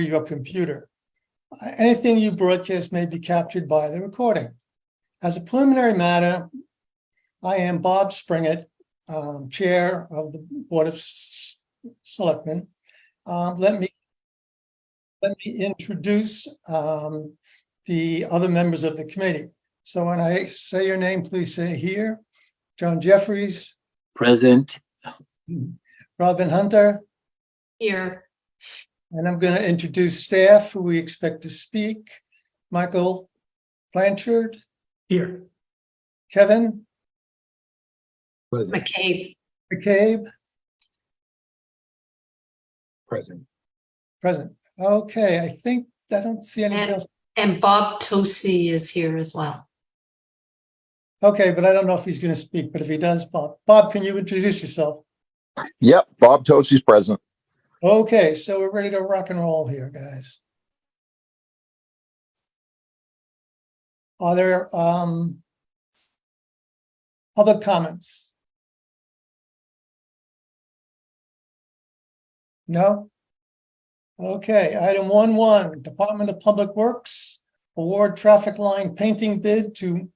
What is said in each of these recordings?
your computer. Anything you broadcast may be captured by the recording. As a preliminary matter, I am Bob Springett, Chair of the Board of Selectmen. Let me introduce the other members of the committee. So when I say your name, please say here. John Jeffries. Present. Robin Hunter. Here. And I'm going to introduce staff who we expect to speak. Michael Blanchard. Here. Kevin Present. McCabe. Present. Present. Okay, I think I don't see anything else. And Bob Tosi is here as well. Okay, but I don't know if he's going to speak, but if he does, Bob, can you introduce yourself? Yep, Bob Tosi's present. Okay, so we're ready to rock and roll here, guys. Are there public comments? No? Okay, item 1.1, Department of Public Works, award traffic line painting bid to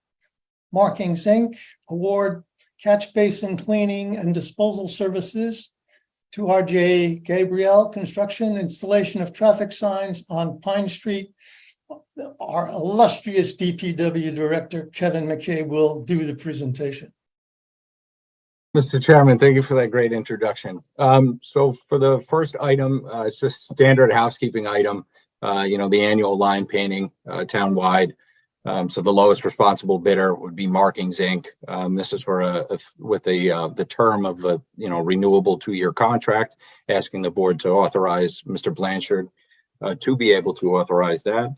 Markings Inc., award catch basin cleaning and disposal services to RJ Gabriel Construction, installation of traffic signs on Pine Street. Our illustrious DPW Director, Kevin McCabe, will do the presentation. Mr. Chairman, thank you for that great introduction. So for the first item, it's just standard housekeeping item, the annual line painting townwide. So the lowest responsible bidder would be Markings Inc. This is for the term of a renewable 2-year contract, asking the board to authorize Mr. Blanchard to be able to authorize that.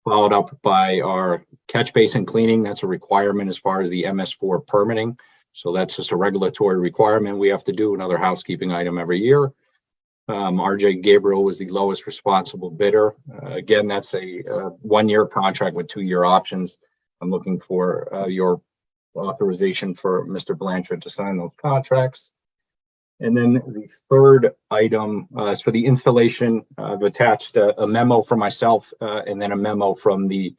Followed up by our catch basin cleaning. That's a requirement as far as the MS4 permitting. So that's just a regulatory requirement we have to do, another housekeeping item every year. RJ Gabriel was the lowest responsible bidder. Again, that's a 1-year contract with 2-year options. I'm looking for your authorization for Mr. Blanchard to sign those contracts. And then the third item is for the installation. I've attached a memo for myself and then a memo from the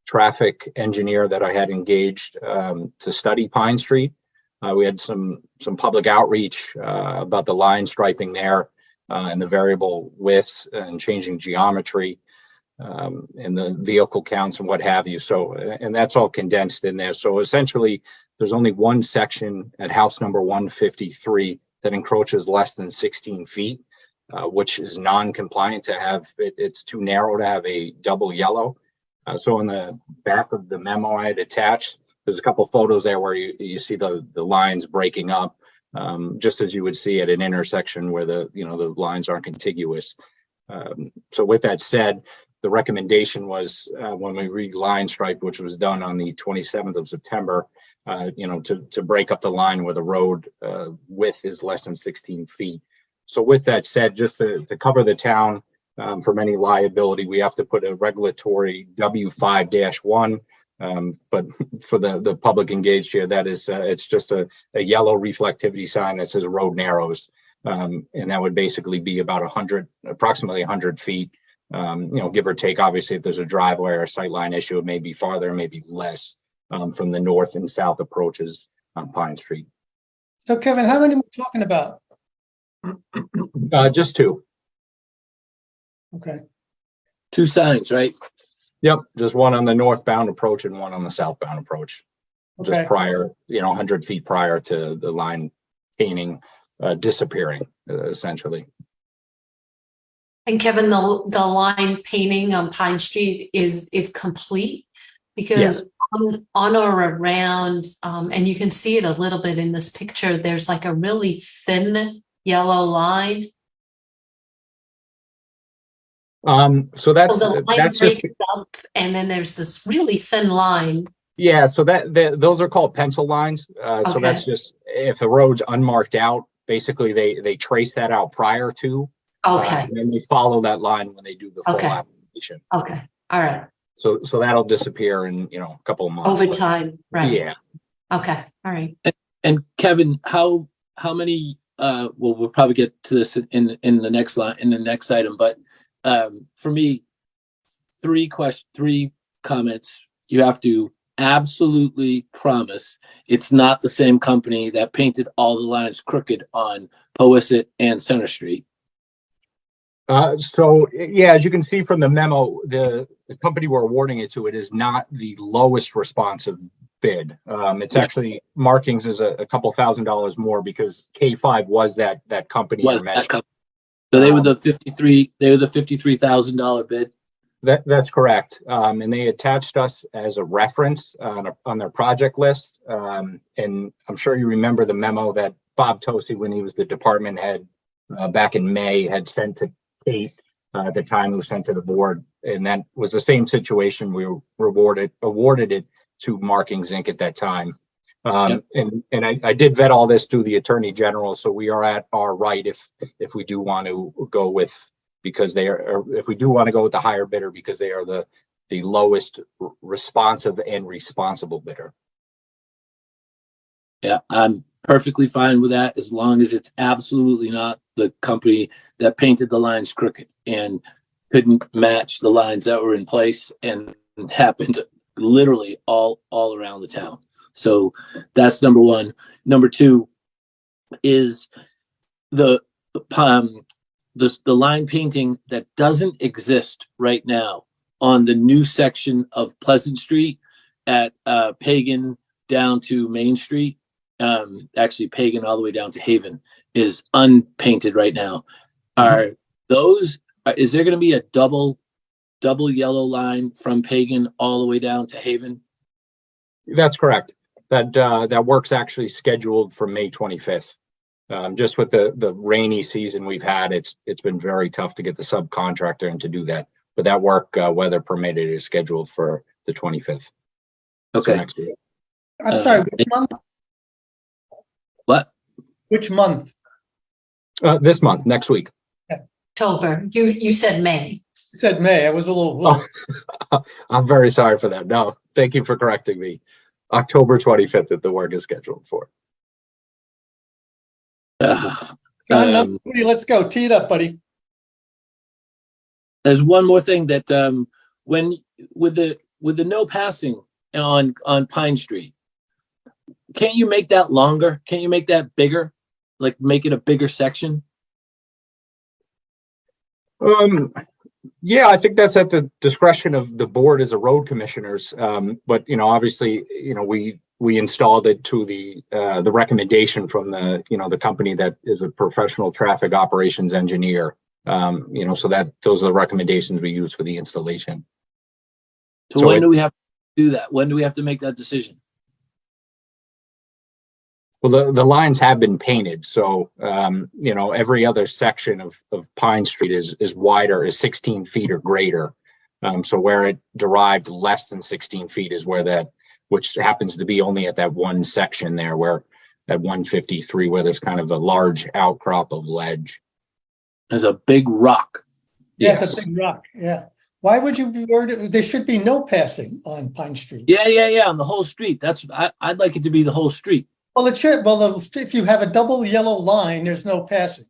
traffic engineer that I had engaged to study Pine Street. We had some public outreach about the line striping there and the variable widths and changing geometry and the vehicle counts and what have you. So, and that's all condensed in there. So essentially, there's only one section at house number 153 that encroaches less than 16 feet, which is non-compliant to have, it's too narrow to have a double yellow. So in the back of the memo I had attached, there's a couple photos there where you see the lines breaking up, just as you would see at an intersection where the lines aren't contiguous. So with that said, the recommendation was when we re-line striped, which was done on the 27th of September, to break up the line where the road width is less than 16 feet. So with that said, just to cover the town from any liability, we have to put a regulatory W5-1. But for the public engaged here, that is, it's just a yellow reflectivity sign that says road narrows. And that would basically be about approximately 100 feet, give or take. Obviously, if there's a driveway or a sightline issue, it may be farther, maybe less from the north and south approaches on Pine Street. So Kevin, how many are we talking about? Just 2. Okay. 2 signs, right? Yep, just one on the northbound approach and one on the southbound approach. Okay. Just prior, 100 feet prior to the line painting disappearing, essentially. And Kevin, the line painting on Pine Street is complete, because Yes. on or around, and you can see it a little bit in this picture, there's like a really thin yellow line. So that's So the line that's just breaks up, and then there's this really thin line. yeah. So that those are called pencil lines. So that's just if a road's unmarked out, basically they trace that out prior to. Okay. And then they follow that line when they do the full application. Okay. All right. So that'll disappear in a couple of months. Over time. Right. Yeah. Okay. All right. And Kevin, how many we'll probably get to this in the next line, in the next item, but for me, three comments. You have to absolutely promise it's not the same company that painted all the lines crooked on Powesset and Center Street. So yeah, as you can see from the memo, the company we're awarding it to, it is not the lowest responsive bid. It's actually Markings is a couple $1,000s more because K5 was that company. Was that company. So they were the $53,000 bid. That's correct. And they attached us as a reference on their project list. And I'm sure you remember the memo that Bob Tosi, when he was the department head back in May, had sent to Kate at the time, who sent to the board. And that was the same situation. We were awarded it to Markings Inc. at that time. And I did vet all this through the Attorney General. So we are at our right if we do want to go with, because they are, if we do want to go with the higher bidder, because they are the lowest responsive and responsible bidder. Yeah, I'm perfectly fine with that, as long as it's absolutely not the company that painted the lines crooked and couldn't match the lines that were in place and happened literally all around the town. So that's number one. Number two is the line painting that doesn't exist right now on the new section of Pleasant Street at Pagan down to Main Street. Actually Pagan all the way down to Haven is unpainted right now. Is there going to be a double yellow line from Pagan all the way down to Haven? That's correct. That work's actually scheduled for May 25th. Just with the rainy season we've had, it's been very tough to get the subcontractor in to do that. But that work, weather permitted, is scheduled for the 25th. Okay. So next week. I'm sorry, which month? What? Which month? This month, next week. October. You said May. You said May. I was a little. I'm very sorry for that. No, thank you for correcting me. October 25th that the work is scheduled for. John, number 3, let's go. Tee it up, buddy. There's one more thing that when with the no passing on Pine Street, can't you make that longer? Can't you make that bigger? Like make it a bigger section? Yeah, I think that's at the discretion of the board as a road commissioners. But obviously, we installed it to the recommendation from the company that is a professional traffic operations engineer. So that those are the recommendations we use for the installation. So when do we have to do that? When do we have to make that decision? Well, the lines have been painted, so every other section of Pine Street is wider, is 16 feet or greater. So where it derived less than 16 feet is where which happens to be only at that one section there, where at 153, where there's kind of a large outcrop of ledge. There's a big rock. Yeah, Yes. it's a big rock. Yeah. Why would you be worried? There should be no passing on Pine Street. Yeah, on the whole street. That's I'd like it to be the whole street. Well, it should. Well, if you have a double yellow line, there's no passing.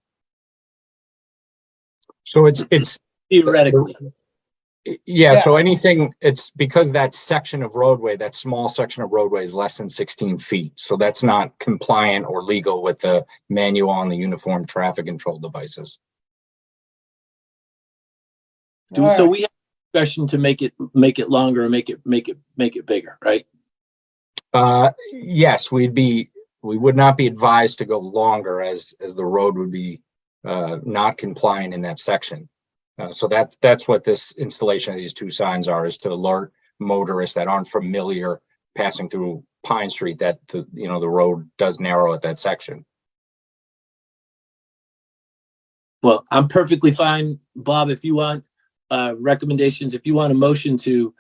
So it's Theoretically. Yeah, so anything, it's because that section of roadway, that small section of roadway is less than 16 feet. So that's not compliant or legal with the manual on the uniform traffic control devices. So we have discretion to make it longer and make it bigger, right? Yes, we would not be advised to go longer as the road would be not compliant in that section. So that's what this installation of these two signs are, is to alert motorists that aren't familiar passing through Pine Street that the road does narrow at that section. Well, I'm perfectly fine, Bob. If you want recommendations, if you want a motion to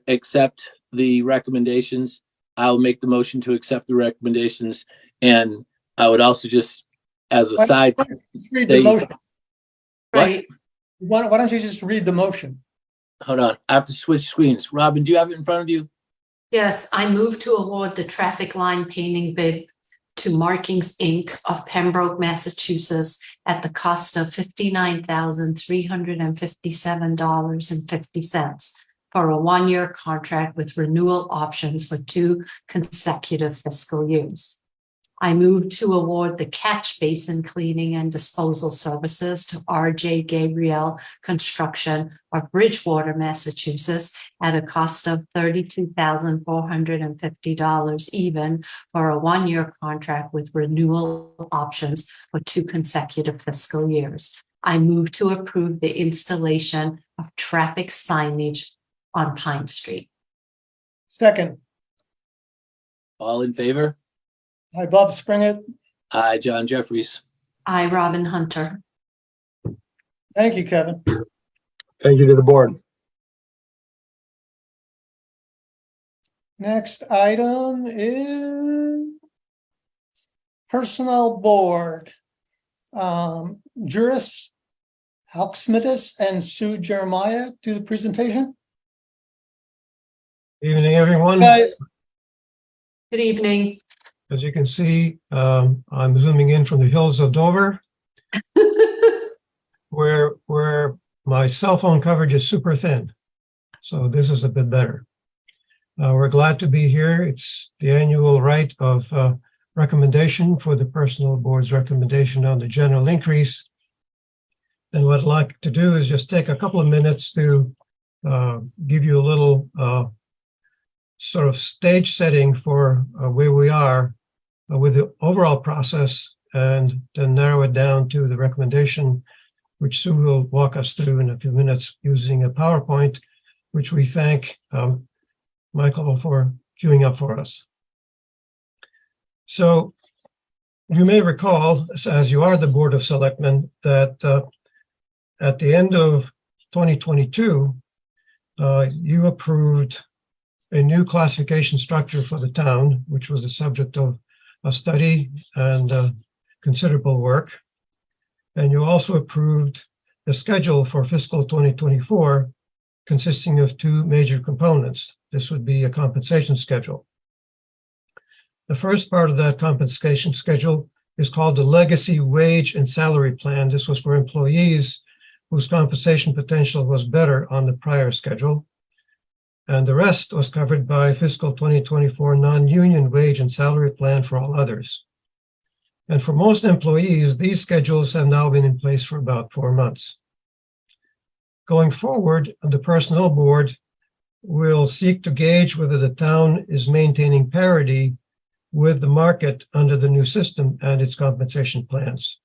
accept the recommendations, I'll make the motion to accept the recommendations. And I would also just, as a side, Just read the motion. Right. Why don't you just read the motion? hold on, I have to switch screens. Robin, do you have it in front of you? Yes, I move to award the traffic line painting bid to Markings Inc. of Pembroke, Massachusetts at the cost of $59,357.50 for a one-year contract with renewal options for 2 consecutive fiscal years. I move to award the catch basin cleaning and disposal services to R.J. Gabriel Construction of Bridgewater, Massachusetts at a cost of $32,450 even for a one-year contract with renewal options for 2 consecutive fiscal years. I move to approve the installation of traffic signage on Pine Street. Second. All in favor? Hi, Bob Springett. Aye, John Jeffries. I, Robin Hunter. Thank you, Kevin. Thank you to the board. Next item is Personnel Board. Juris Halksmitis and Sue Jeremiah do the presentation. Evening, everyone. Guys, Good evening. As you can see, I'm zooming in from the hills of Dover, where my cell phone coverage is super thin. So this is a bit better. We're glad to be here. It's the annual right of recommendation for the Personnel Board's recommendation on the general increase. And what I'd like to do is just take a couple of minutes to give you a little sort of stage setting for where we are with the overall process, and then narrow it down to the recommendation, which Sue will walk us through in a few minutes using a PowerPoint, which we thank Michael for queuing up for us. So you may recall, as you are the Board of Selectmen, that at the end of 2022, you approved a new classification structure for the town, which was the subject of a study and considerable work. And you also approved the schedule for fiscal 2024, consisting of 2 major components. This would be a compensation schedule. The first part of that compensation schedule is called the Legacy Wage and Salary Plan. This was for employees whose compensation potential was better on the prior schedule. And the rest was covered by fiscal 2024 non-union wage and salary plan for all others. And for most employees, these schedules have now been in place for about 4 months. Going forward, the Personnel Board will seek to gauge whether the town is maintaining parity with the market under the new system and its compensation plans.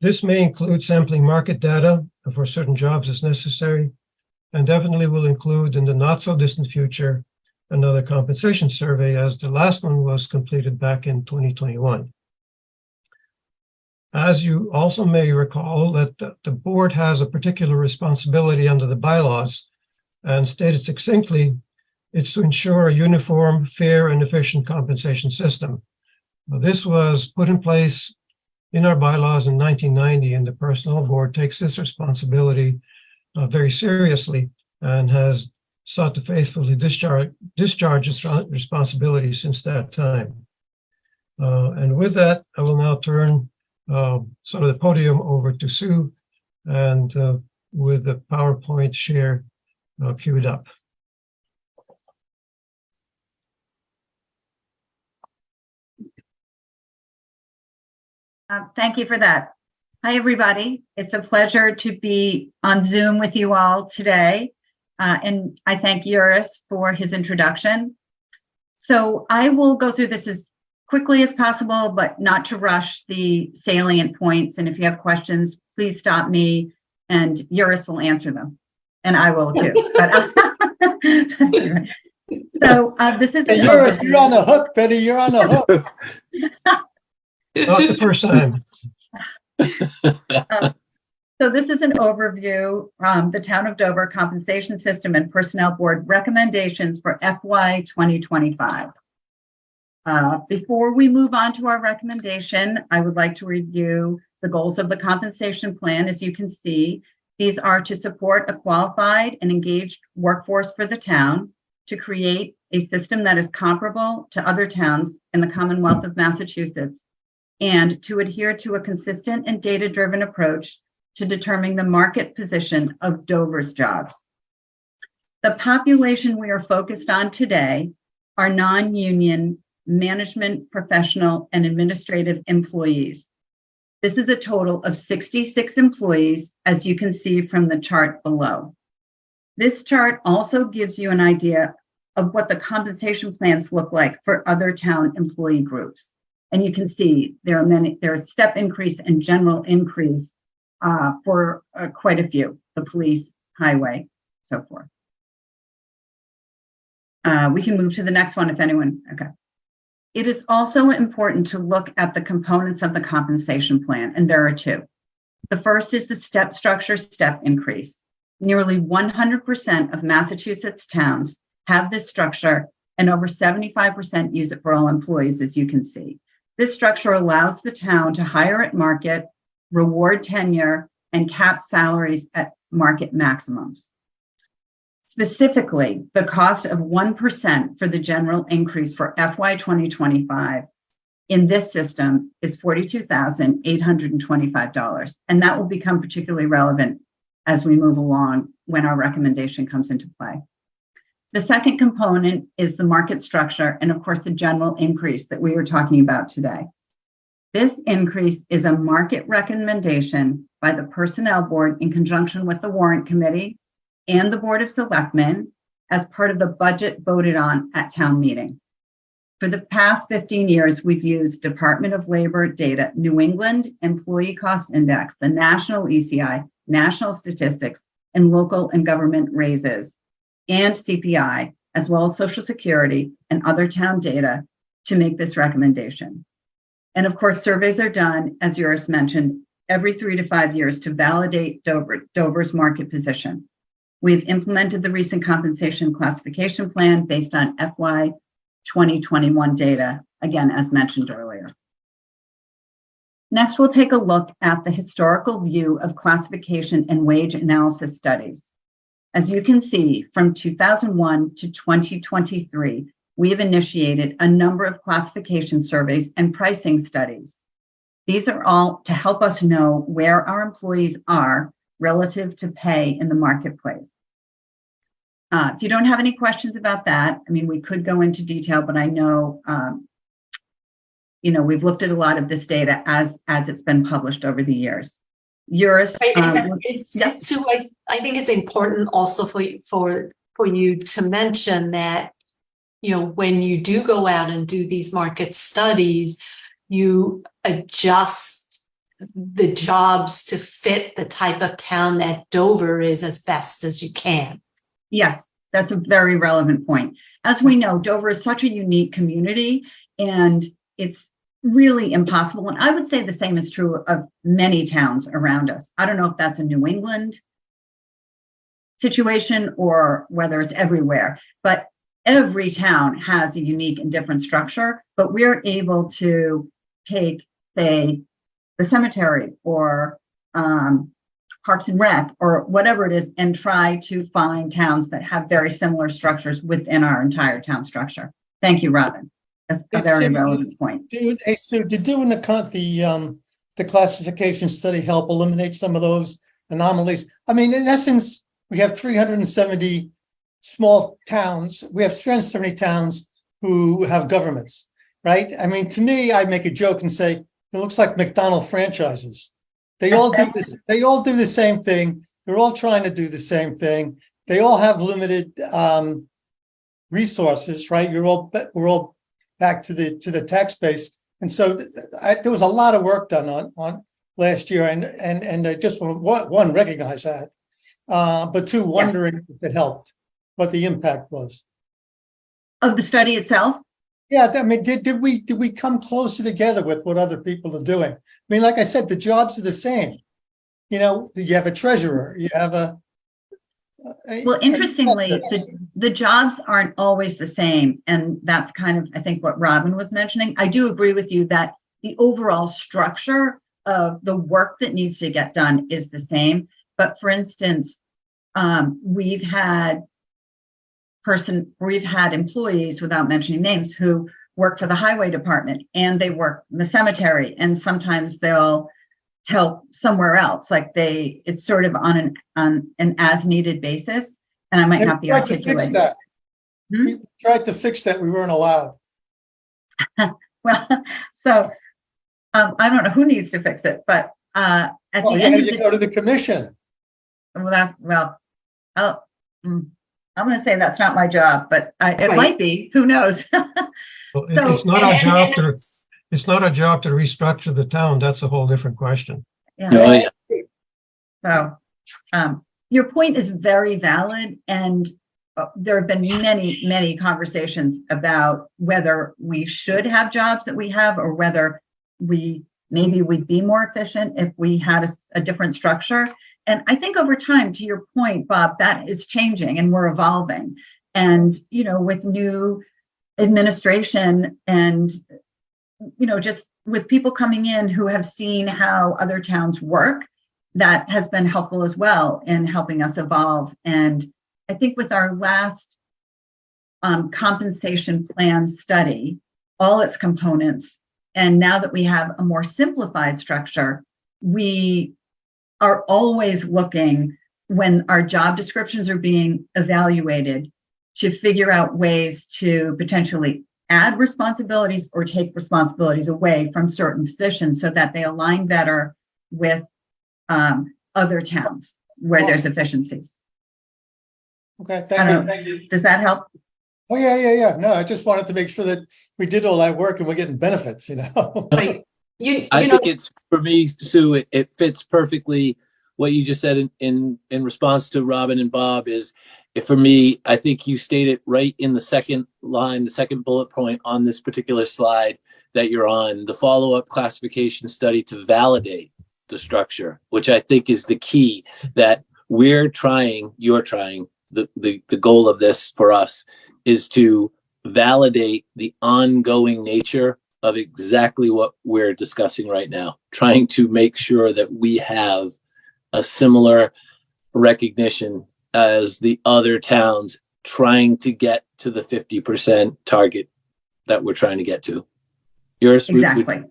This may include sampling market data for certain jobs as necessary, and definitely will include in the not so distant future another compensation survey, as the last one was completed back in 2021. As you also may recall, that the board has a particular responsibility under the bylaws, and stated succinctly, it's to ensure a uniform, fair, and efficient compensation system. Now, this was put in place in our bylaws in 1990, and the Personnel Board takes this responsibility very seriously and has sought to faithfully discharge its responsibility since that time. And with that, I will now turn sort of the podium over to Sue, and with the PowerPoint share queued up. Thank you for that. Hi, everybody. It's a pleasure to be on Zoom with you all today. And I thank Juris for his introduction. So I will go through this as quickly as possible, but not to rush the salient points. And if you have questions, please stop me and Juris will answer them. And I will too. So this is- hey, you're on the hook, Betty, you're on the hook. Not the first time. So this is an overview from the Town of Dover Compensation System and Personnel Board recommendations for FY 2025. Before we move on to our recommendation, I would like to review the goals of the compensation plan. As you can see, these are to support a qualified and engaged workforce for the town, to create a system that is comparable to other towns in the Commonwealth of Massachusetts and to adhere to a consistent and data-driven approach to determining the market position of Dover's jobs. The population we are focused on today are non-union management, professional, and administrative employees. This is a total of 66 employees, as you can see from the chart below. This chart also gives you an idea of what the compensation plans look like for other town employee groups. And you can see there's step increase and general increase for quite a few, the police, highway, so forth. We can move to the next one if anyone, okay. It is also important to look at the components of the compensation plan, and there are two. The first is the step structure step increase. Nearly 100% of Massachusetts towns have this structure, and over 75% use it for all employees, as you can see. This structure allows the town to hire at market, reward tenure, and cap salaries at market maximums. Specifically, the cost of 1% for the general increase for FY 2025 in this system is $42,825, and that will become particularly relevant as we move along when our recommendation comes into play. The second component is the market structure and, of course, the general increase that we were talking about today. This increase is a market recommendation by the Personnel Board in conjunction with the Warrant Committee and the Board of Selectmen as part of the budget voted on at town meeting. For the past 15 years, we've used Department of Labor data, New England Employee Cost Index, the National ECI, National Statistics, and local and government raises, and CPI, as well as Social Security and other town data to make this recommendation. And of course, surveys are done, as Joris mentioned, every 3 to 5 years to validate Dover's market position. We've implemented the recent compensation classification plan based on FY 2021 data, again, as mentioned earlier. Next, we'll take a look at the historical view of classification and wage analysis studies. As you can see, from 2001 to 2023, we have initiated a number of classification surveys and pricing studies. These are all to help us know where our employees are relative to pay in the marketplace. If you don't have any questions about that, I mean, we could go into detail, but I know, we've looked at a lot of this data as it's been published over the years. Yours, Sue, I think it's important also for you to mention that, when you do go out and do these market studies, you adjust the jobs to fit the type of town that Dover is as best as you can. Yes, that's a very relevant point. As we know, Dover is such a unique community, and it's really impossible. And I would say the same is true of many towns around us. I don't know if that's a New England situation or whether it's everywhere, but every town has a unique and different structure. But we're able to take, say, the cemetery or Parks and Rec or whatever it is, and try to find towns that have very similar structures within our entire town structure. Thank you, Robin. That's a very relevant point. Sue, did doing the classification study help eliminate some of those anomalies? I mean, in essence, we have 370 small towns. We have 370 towns who have governments, right? I mean, to me, I make a joke and say, it looks like McDonald's franchises. They all do this. They all do the same thing. They're all trying to do the same thing. They all have limited resources, right? We're all back to the tax base, and so there was a lot of work done on last year, and I just one recognize that, but two, wondering if it helped, what the impact was of the study itself. Yeah, I mean, did we come closer together with what other people are doing? I mean, like I said, the jobs are the same. You have a treasurer, you have well, interestingly, the jobs aren't always the same. And that's kind of, I think, what Robin was mentioning. I do agree with you that the overall structure of the work that needs to get done is the same. But for instance, we've had we've had employees, without mentioning names, who work for the highway department and they work in the cemetery, and sometimes they'll help somewhere else. Like it's sort of on an as needed basis. And I might And not be we tried to fix articulating. that. Hmm? We tried to fix that. We weren't allowed. Well, so I don't know who needs to fix it, but at Well, the yeah, end of you go to the commission. I'm going to say that's not my job, but it Right. might be. Who knows? Well, So- it's not our And- job and to, it's- it's not our job to restructure the town. That's a whole different question. Yeah. Oh, yeah. So your point is very valid, and there have been many conversations about whether we should have jobs that we have, or whether maybe we'd be more efficient if we had a different structure. And I think over time, to your point, Bob, that is changing and we're evolving. And, with new administration and, just with people coming in who have seen how other towns work, that has been helpful as well in helping us evolve. And I think with our last compensation plan study, all its components, and now that we have a more simplified structure, we are always looking, when our job descriptions are being evaluated, to figure out ways to potentially add responsibilities or take responsibilities away from certain positions so that they align better with other towns where there's efficiencies. Okay, I don't thank you. Does that help? Oh, yeah. No, I just wanted to make sure that we did all that work and we're getting benefits, Right. I think it's, for me, Sue, it fits perfectly what you just said in response to Robin and Bob. Is, for me, I think you stated right in the second line, the second bullet point on this particular slide that you're on, the follow-up classification study to validate the structure, which I think is the key, that you're trying, the goal of this for us is to validate the ongoing nature of exactly what we're discussing right now, trying to make sure that we have a similar recognition as the other towns, trying to get to the 50% target that we're trying to get to. Yours? Exactly.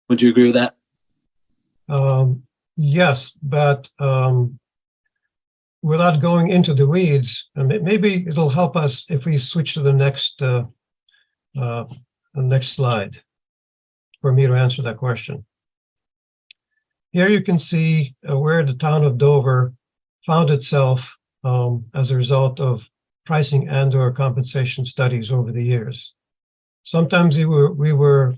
Would you agree with that? Yes, but without going into the weeds, maybe it'll help us if we switch to the next slide for me to answer that question. Here you can see where the town of Dover found itself as a result of pricing and/or compensation studies over the years. Sometimes we were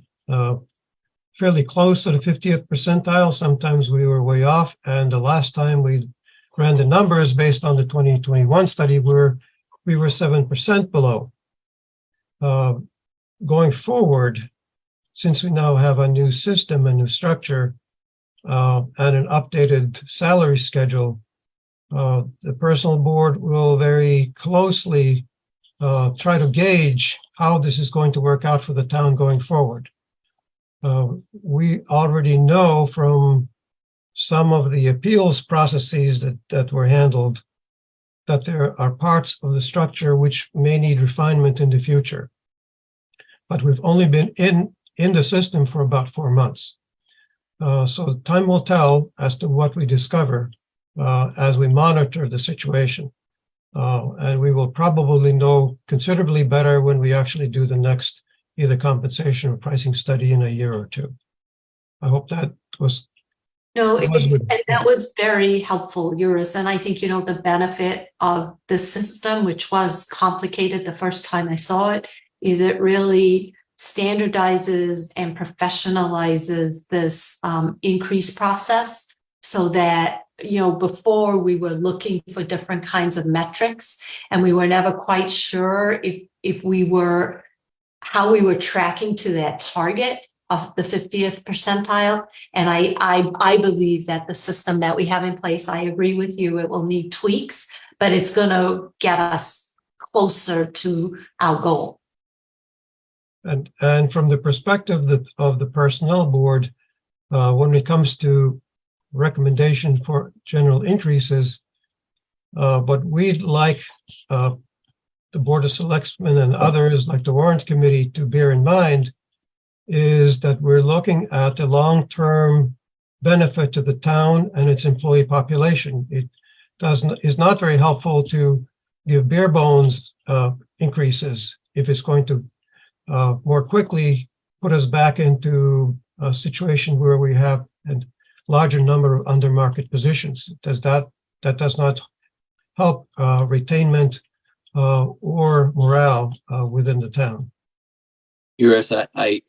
fairly close to the 50th percentile. Sometimes we were way off. And the last time we ran the numbers based on the 2021 study, we were 7% below. Going forward, since we now have a new system, a new structure, and an updated salary schedule, the personnel board will very closely try to gauge how this is going to work out for the town going forward. We already know from some of the appeals processes that were handled that there are parts of the structure which may need refinement in the future. But we've only been in the system for about 4 months. So time will tell as to what we discover as we monitor the situation. And we will probably know considerably better when we actually do the next either compensation or pricing study in a year or two. I hope that was. No, and that was very helpful, Eurus. And I think, the benefit of this system, which was complicated the first time I saw it, is it really standardizes and professionalizes this increase process, so that, before we were looking for different kinds of metrics and we were never quite sure if how we were tracking to that target of the 50th percentile. And I believe that the system that we have in place, I agree with you, it will need tweaks, but it's going to get us closer to our goal. And from the perspective of the personnel board, when it comes to recommendation for general increases, what we'd like the Board of Selectmen and others like the Warrant Committee to bear in mind is that we're looking at the long-term benefit to the town and its employee population. It is not very helpful to give bare bones increases if it's going to more quickly put us back into a situation where we have a larger number of under market positions. That does not help retainment or morale within the town. Eurus, I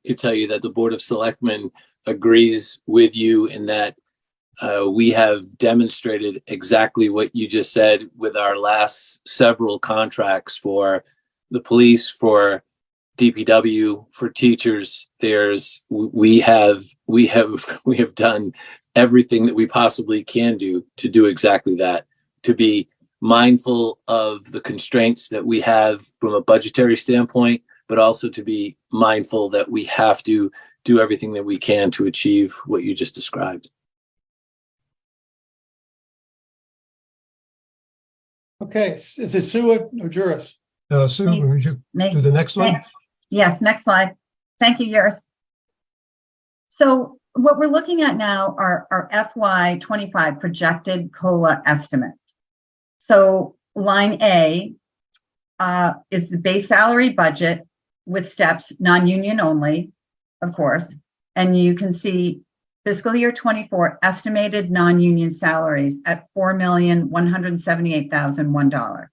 could tell you that the Board of Selectmen agrees with you in that we have demonstrated exactly what you just said with our last several contracts for the police, for DPW, for teachers. We have done everything that we possibly can do to do exactly that, to be mindful of the constraints that we have from a budgetary standpoint, but also to be mindful that we have to do everything that we can to achieve what you just described. Okay, is it Sue or Juris? Sue, would you do the next one? Yes, next slide. Thank you, Yours. So what we're looking at now are our FY25 projected COLA estimates. So line A is the base salary budget with steps, non-union only, of course. And you can see fiscal year 24 estimated non-union salaries at $4,178,001.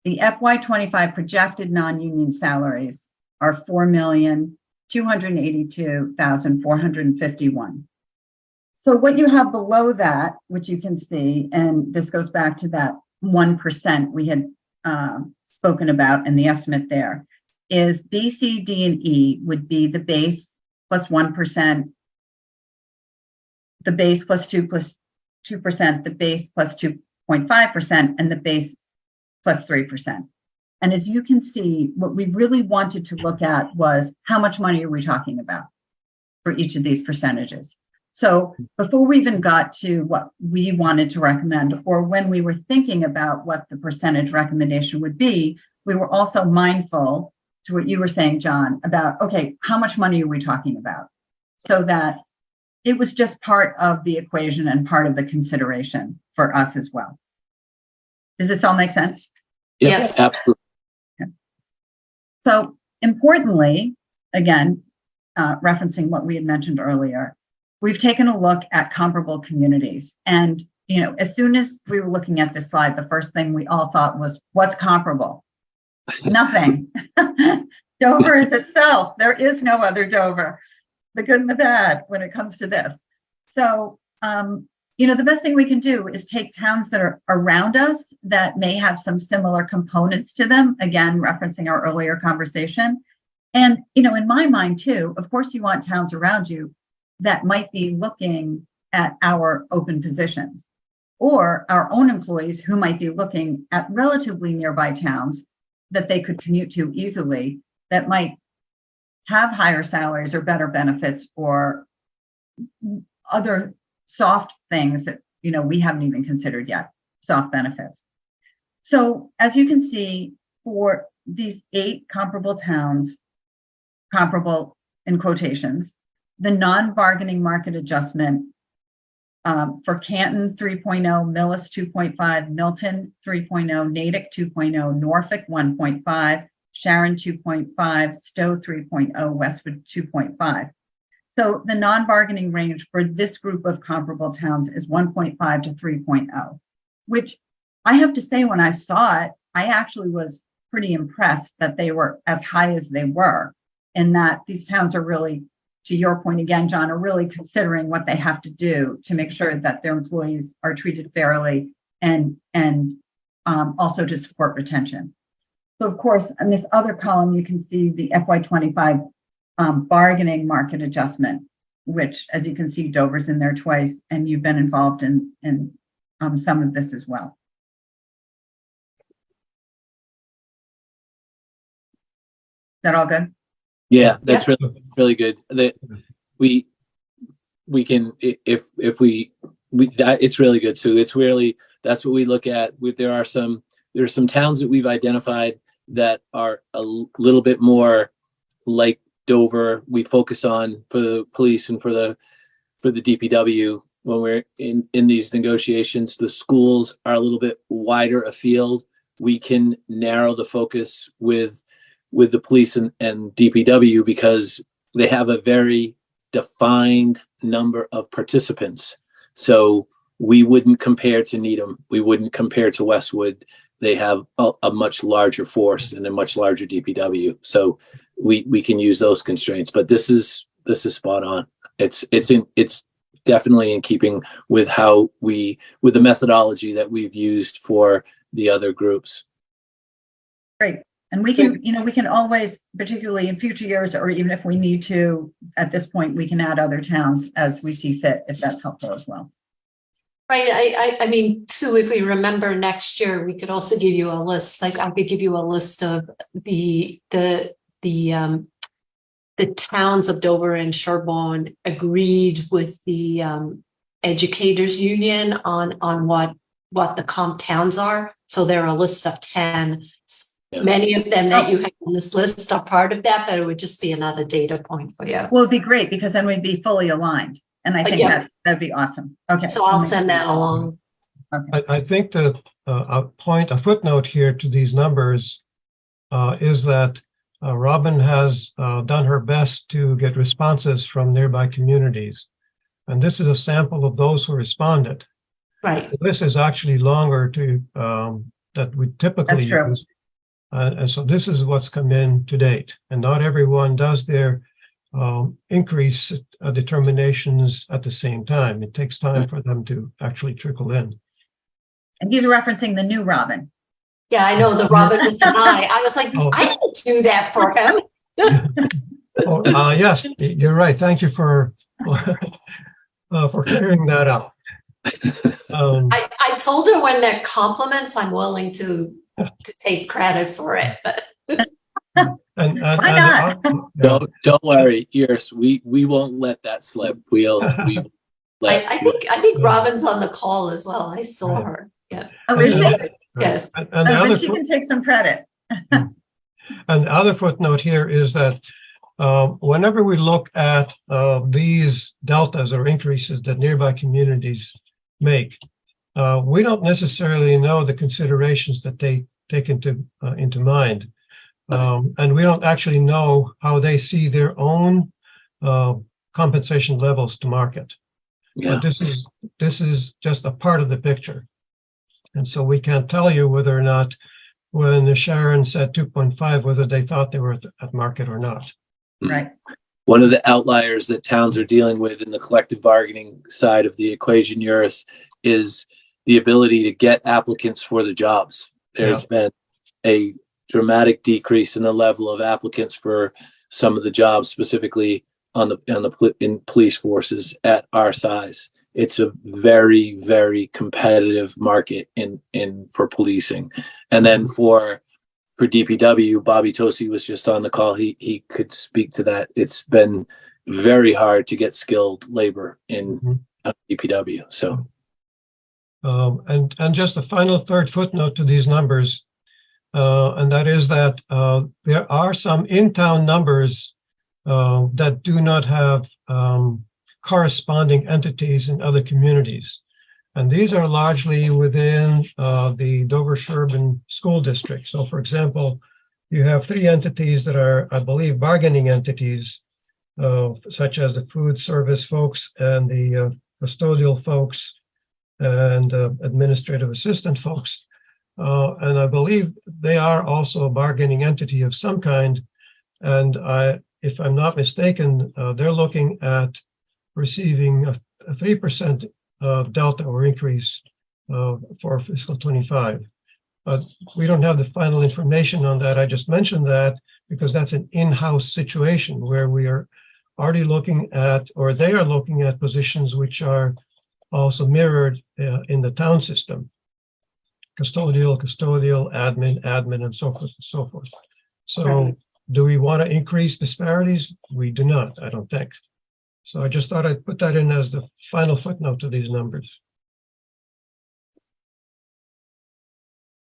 The FY25 projected non-union salaries are $4,282,451. So what you have below that, which you can see, and this goes back to that 1% we had spoken about in the estimate there, is B, C, D, and E would be the base plus 1%, the base plus 2%, the base plus 2.5%, and the base plus 3%. And as you can see, what we really wanted to look at was how much money are we talking about for each of these percentages. So before we even got to what we wanted to recommend, or when we were thinking about what the percentage recommendation would be, we were also mindful to what you were saying, John, about, okay, how much money are we talking about? So that it was just part of the equation and part of the consideration for us as well. Does this all make sense? Yes. Absolutely. Okay. So importantly, again, referencing what we had mentioned earlier, we've taken a look at comparable communities. And, you know, as soon as we were looking at this slide, the first thing we all thought was, what's comparable? Nothing. Dover is itself. There is no other Dover, the good and the bad when it comes to this. So, you know, the best thing we can do is take towns that are around us that may have some similar components to them, again, referencing our earlier conversation. And, you know, in my mind too, of course, you want towns around you that might be looking at our open positions, or our own employees who might be looking at relatively nearby towns that they could commute to easily, that might have higher salaries or better benefits or other soft things that, you know, we haven't even considered yet, soft benefits. So as you can see, for these 8 comparable towns, comparable in quotations, the non-bargaining market adjustment for Canton 3.0, Millis 2.5, Milton 3.0, Natick 2.0, Norfolk 1.5, Sharon 2.5, Stowe 3.0, Westwood 2.5. So the non-bargaining range for this group of comparable towns is 1.5 to 3.0, which I have to say, when I saw it, I actually was pretty impressed that they were as high as they were, and that these towns are really, to your point again, John, are really considering what they have to do to make sure that their employees are treated fairly and also to support retention. So of course, in this other column, you can see the FY25 bargaining market adjustment, which, as you can see, Dover's in there twice, and you've been involved in some of this as well. Is that all good? Yeah, that's really good. That we can, if we it's really good. So it's really, that's what we look at. There are some are some towns that we've identified that are a little bit more like Dover. We focus on for the police and for the DPW when we're in these negotiations. The schools are a little bit wider afield. We can narrow the focus with the police and DPW because they have a very defined number of participants. So we wouldn't compare to Needham. We wouldn't compare to Westwood. They have a much larger force and a much larger DPW. So we can use those constraints, but this is spot on. It's definitely in keeping with with the methodology that we've used for the other groups. Great. And we can always, particularly in future years, or even if we need to, at this point, we can add other towns as we see fit, if that's helpful as well. Right. I mean, Sue, if we remember next year, we could also give you a list. Like I could give you a list of the towns of Dover and Sherborne agreed with the educators union on what the comp towns are. So there are a list of 10. Yeah. Many of them that you have on this list are part of that, but it would just be another data point for you. Well, it'd be great because then we'd be fully aligned. And I think that'd be awesome. Okay. So I'll send that along. Okay. I think that a footnote here to these numbers is that Robin has done her best to get responses from nearby communities. And this is a sample of those who responded. Right. This is actually longer that we typically use. And so this is what's come in to date. And not everyone does their increase determinations at the same time. It takes time for them to actually trickle in. And he's referencing the new Robin. Yeah, I know the Robin with an eye. I was like, I didn't do that for him. Yes, you're right. Thank you for clearing that up. I told her when they're compliments, I'm willing to take credit for it. But why not? Don't worry, Iris. We won't let that slip. I think Robin's on the call as well. I saw her. Yeah. Oh, is she? Yes. And then she can take some credit. And the other footnote here is that whenever we look at these deltas or increases that nearby communities make, we don't necessarily know the considerations that they take into mind. And we don't actually know how they see their own compensation levels to market. Yeah. But this is just a part of the picture. And so we can't tell you whether or not when Sharon said 2.5, whether they thought they were at market or not. Right. One of the outliers that towns are dealing with in the collective bargaining side of the equation, Eurus, is the ability to get applicants for the jobs. There's been a dramatic decrease in the level of applicants for some of the jobs, specifically in police forces at our size. It's a very, very competitive market for policing. And then for DPW, Bobby Tosi was just on the call. He could speak to that. It's been very hard to get skilled labor in DPW. So, and just a final third footnote to these numbers, and that is that there are some in-town numbers that do not have corresponding entities in other communities. And these are largely within the Dover-Sherborne School District. So for example, you have 3 entities that are, I believe, bargaining entities, such as the food service folks and the custodial folks and administrative assistant folks. And I believe they are also a bargaining entity of some kind. And if I'm not mistaken, they're looking at receiving a 3% delta or increase for fiscal 25. We don't have the final information on that. I just mentioned that because that's an in-house situation where we are already looking at, or they are looking at positions which are also mirrored in the town system. Custodial, admin, and so forth and so forth. So do we want to increase disparities? We do not, I don't think. So I just thought I'd put that in as the final footnote to these numbers.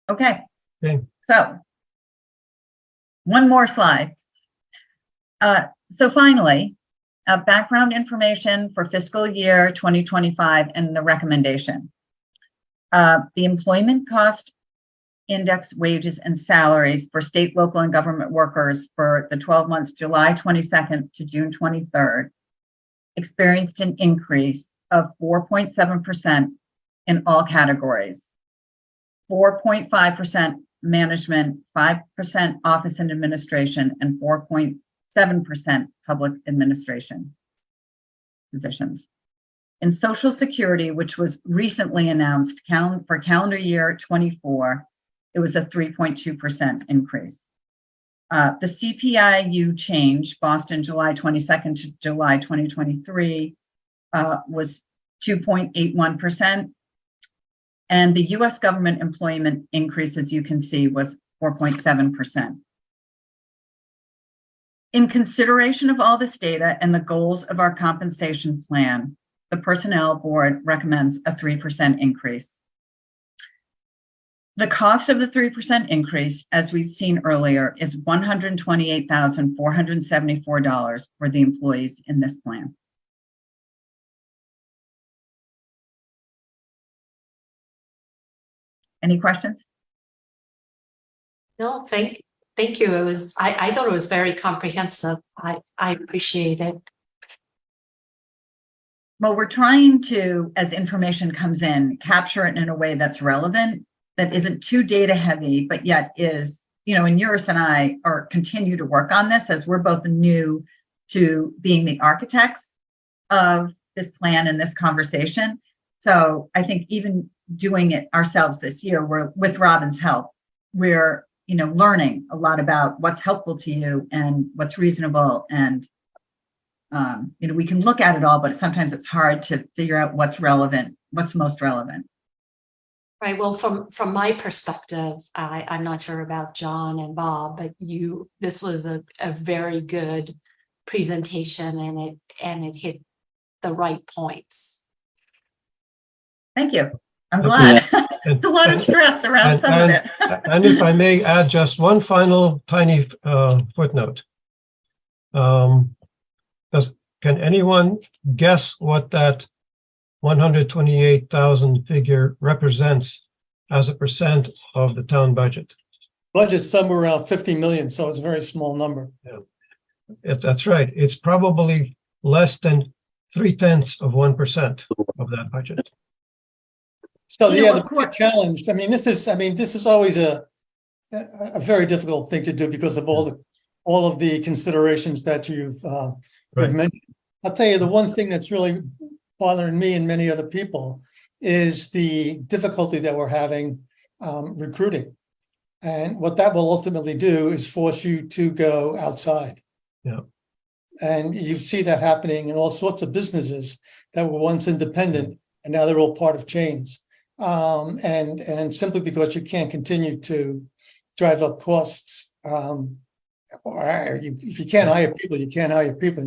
Okay, Okay. So one more slide. So finally, background information for fiscal year 2025 and the recommendation. The employment cost index wages and salaries for state, local, and government workers for the 12 months, July 22nd to June 23rd, experienced an increase of 4.7% in all categories. 4.5% management, 5% office and administration, and 4.7% public administration positions. In Social Security, which was recently announced for calendar year 24, it was a 3.2% increase. The CPIU change, Boston, July 22nd to July 2023, was 2.81%. And the US government employment increase, as you can see, was 4.7%. In consideration of all this data and the goals of our compensation plan, the Personnel Board recommends a 3% increase. The cost of the 3% increase, as we've seen earlier, is $128,474 for the employees in this plan. Any questions? No, thank you. It was, I thought it was very comprehensive. I appreciate it. Well, we're trying to, as information comes in, capture it in a way that's relevant, that isn't too data heavy, but yet is, and Eurus and I continue to work on this as we're both new to being the architects of this plan and this conversation. So I think even doing it ourselves this year, we're with Robin's help, we're, learning a lot about what's helpful to you and what's reasonable. And, we can look at it all, but sometimes it's hard to figure out what's relevant, what's most relevant. Right. Well, from my perspective, I'm not sure about John and Bob, but this was a very good presentation, and it hit the right points. Thank you. I'm glad. Yeah. It's a lot of stress around some of it. And if I may add just one final tiny footnote. Can anyone guess what that 128,000 figure represents as a percent of the town budget? Budget's somewhere around 50 million, so it's a very small number. Yeah. That's right. It's probably less than 0.3% of that budget. So the big challenge, this is always a very difficult thing to do because of all of the considerations that you've mentioned. I'll tell you the one thing that's really bothering me and many other people is the difficulty that we're having recruiting. And what that will ultimately do is force you to go outside. Yeah. And you see that happening in all sorts of businesses that were once independent and now they're all part of chains. And simply because you can't continue to drive up costs, if you can't hire people, you can't hire people.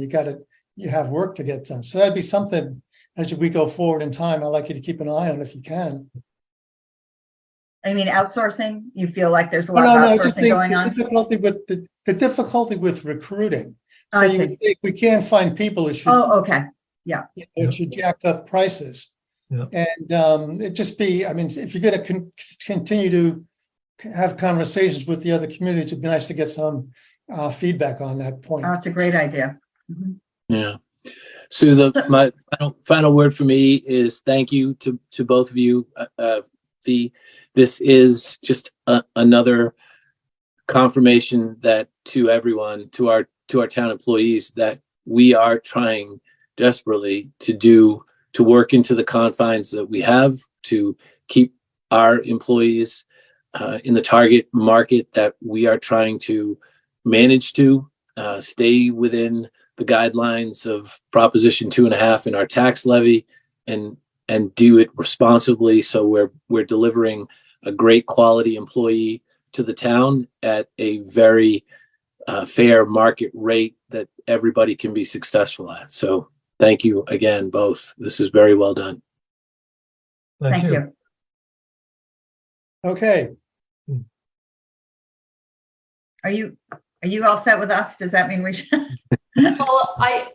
You have work to get done. So that'd be something as we go forward in time. I'd like you to keep an eye on if you can. I mean, outsourcing. You feel like there's a lot of outsourcing going on. The difficulty with recruiting. So we can't find people. Okay. Yeah. It should jack up prices. Yeah. And it just be, if you're going to continue to have conversations with the other communities, it'd be nice to get some feedback on that point. Oh, it's a great idea. Mm-hmm. Yeah. So my final word for me is thank you to both of you. This is just another confirmation that to everyone, to our town employees, that we are trying desperately to work into the confines that we have to keep our employees in the target market that we are trying to manage to stay within the guidelines of Proposition 2.5 in our tax levy and do it responsibly. So we're delivering a great quality employee to the town at a very fair market rate that everybody can be successful at. So thank you again, both. This is very well done. Thank you. Okay. Are you all set with us? Does that mean we should? Well, I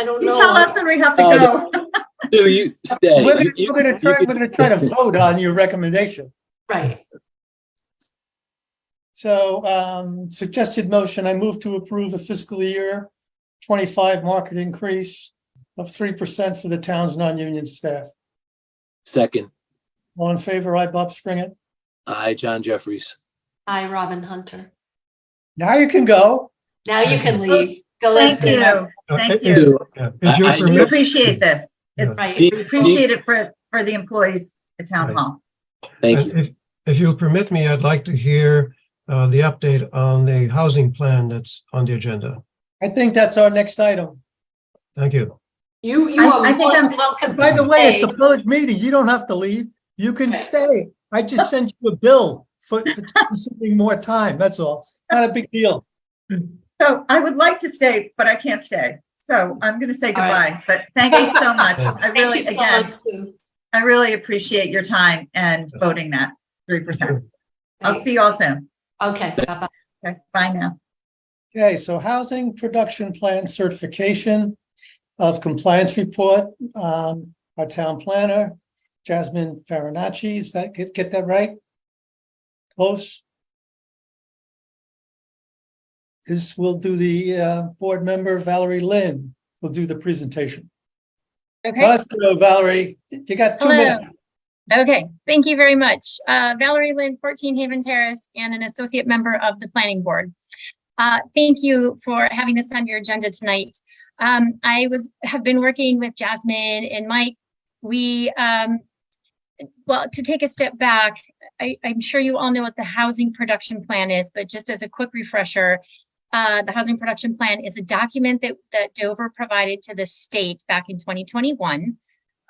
don't You know. tell us when we have to Oh, go. So you stay. We're You- you- gonna you we're gonna try to vote on your recommendation. Right. So, suggested motion, I move to approve a fiscal year 25 market increase of 3% for the town's non-union staff. Second, All in favor, I, Bob Springett. I, John Jeffries. Hi, Robin Hunter. Now you can go. Now you can leave. Go live Thank you. dinner. Thank Is- you. yeah, is your I- We permit- appreciate this. It's, Right. we appreciate it for the employees at town Right. hall. Thank you. If you'll permit me, I'd like to hear the update on the housing plan that's on the agenda. I think that's our next item. Thank you. You I are think more I'm- than welcome By to the way, it's a stay. closed meeting. You don't have to leave. You can stay. I just sent you a bill for taking more time. That's all. Not a big deal. So I would like to stay, but I can't stay. So I'm going to say All right. goodbye, but thank you so much. I Thank really, you so again, much, Sue. I really appreciate your time and voting that 3%. I'll see you all soon. Okay, bye-bye. Okay, bye now. Okay, so housing production plan certification of compliance report. Our town planner, Jasmine Farinacci, is that, get that right? Close? This will do the board member, Valerie Lynn, will do the presentation. Okay. Let's go, Valerie. You got 2 Hello. minutes. Okay. Thank you very much. Valerie Lynn, 14 Haven Terrace, and an associate member of the planning board. Thank you for having this on your agenda tonight. I have been working with Jasmine and Mike. We, well, to take a step back, I'm sure you all know what the housing production plan is, but just as a quick refresher, the housing production plan is a document that Dover provided to the state back in 2021.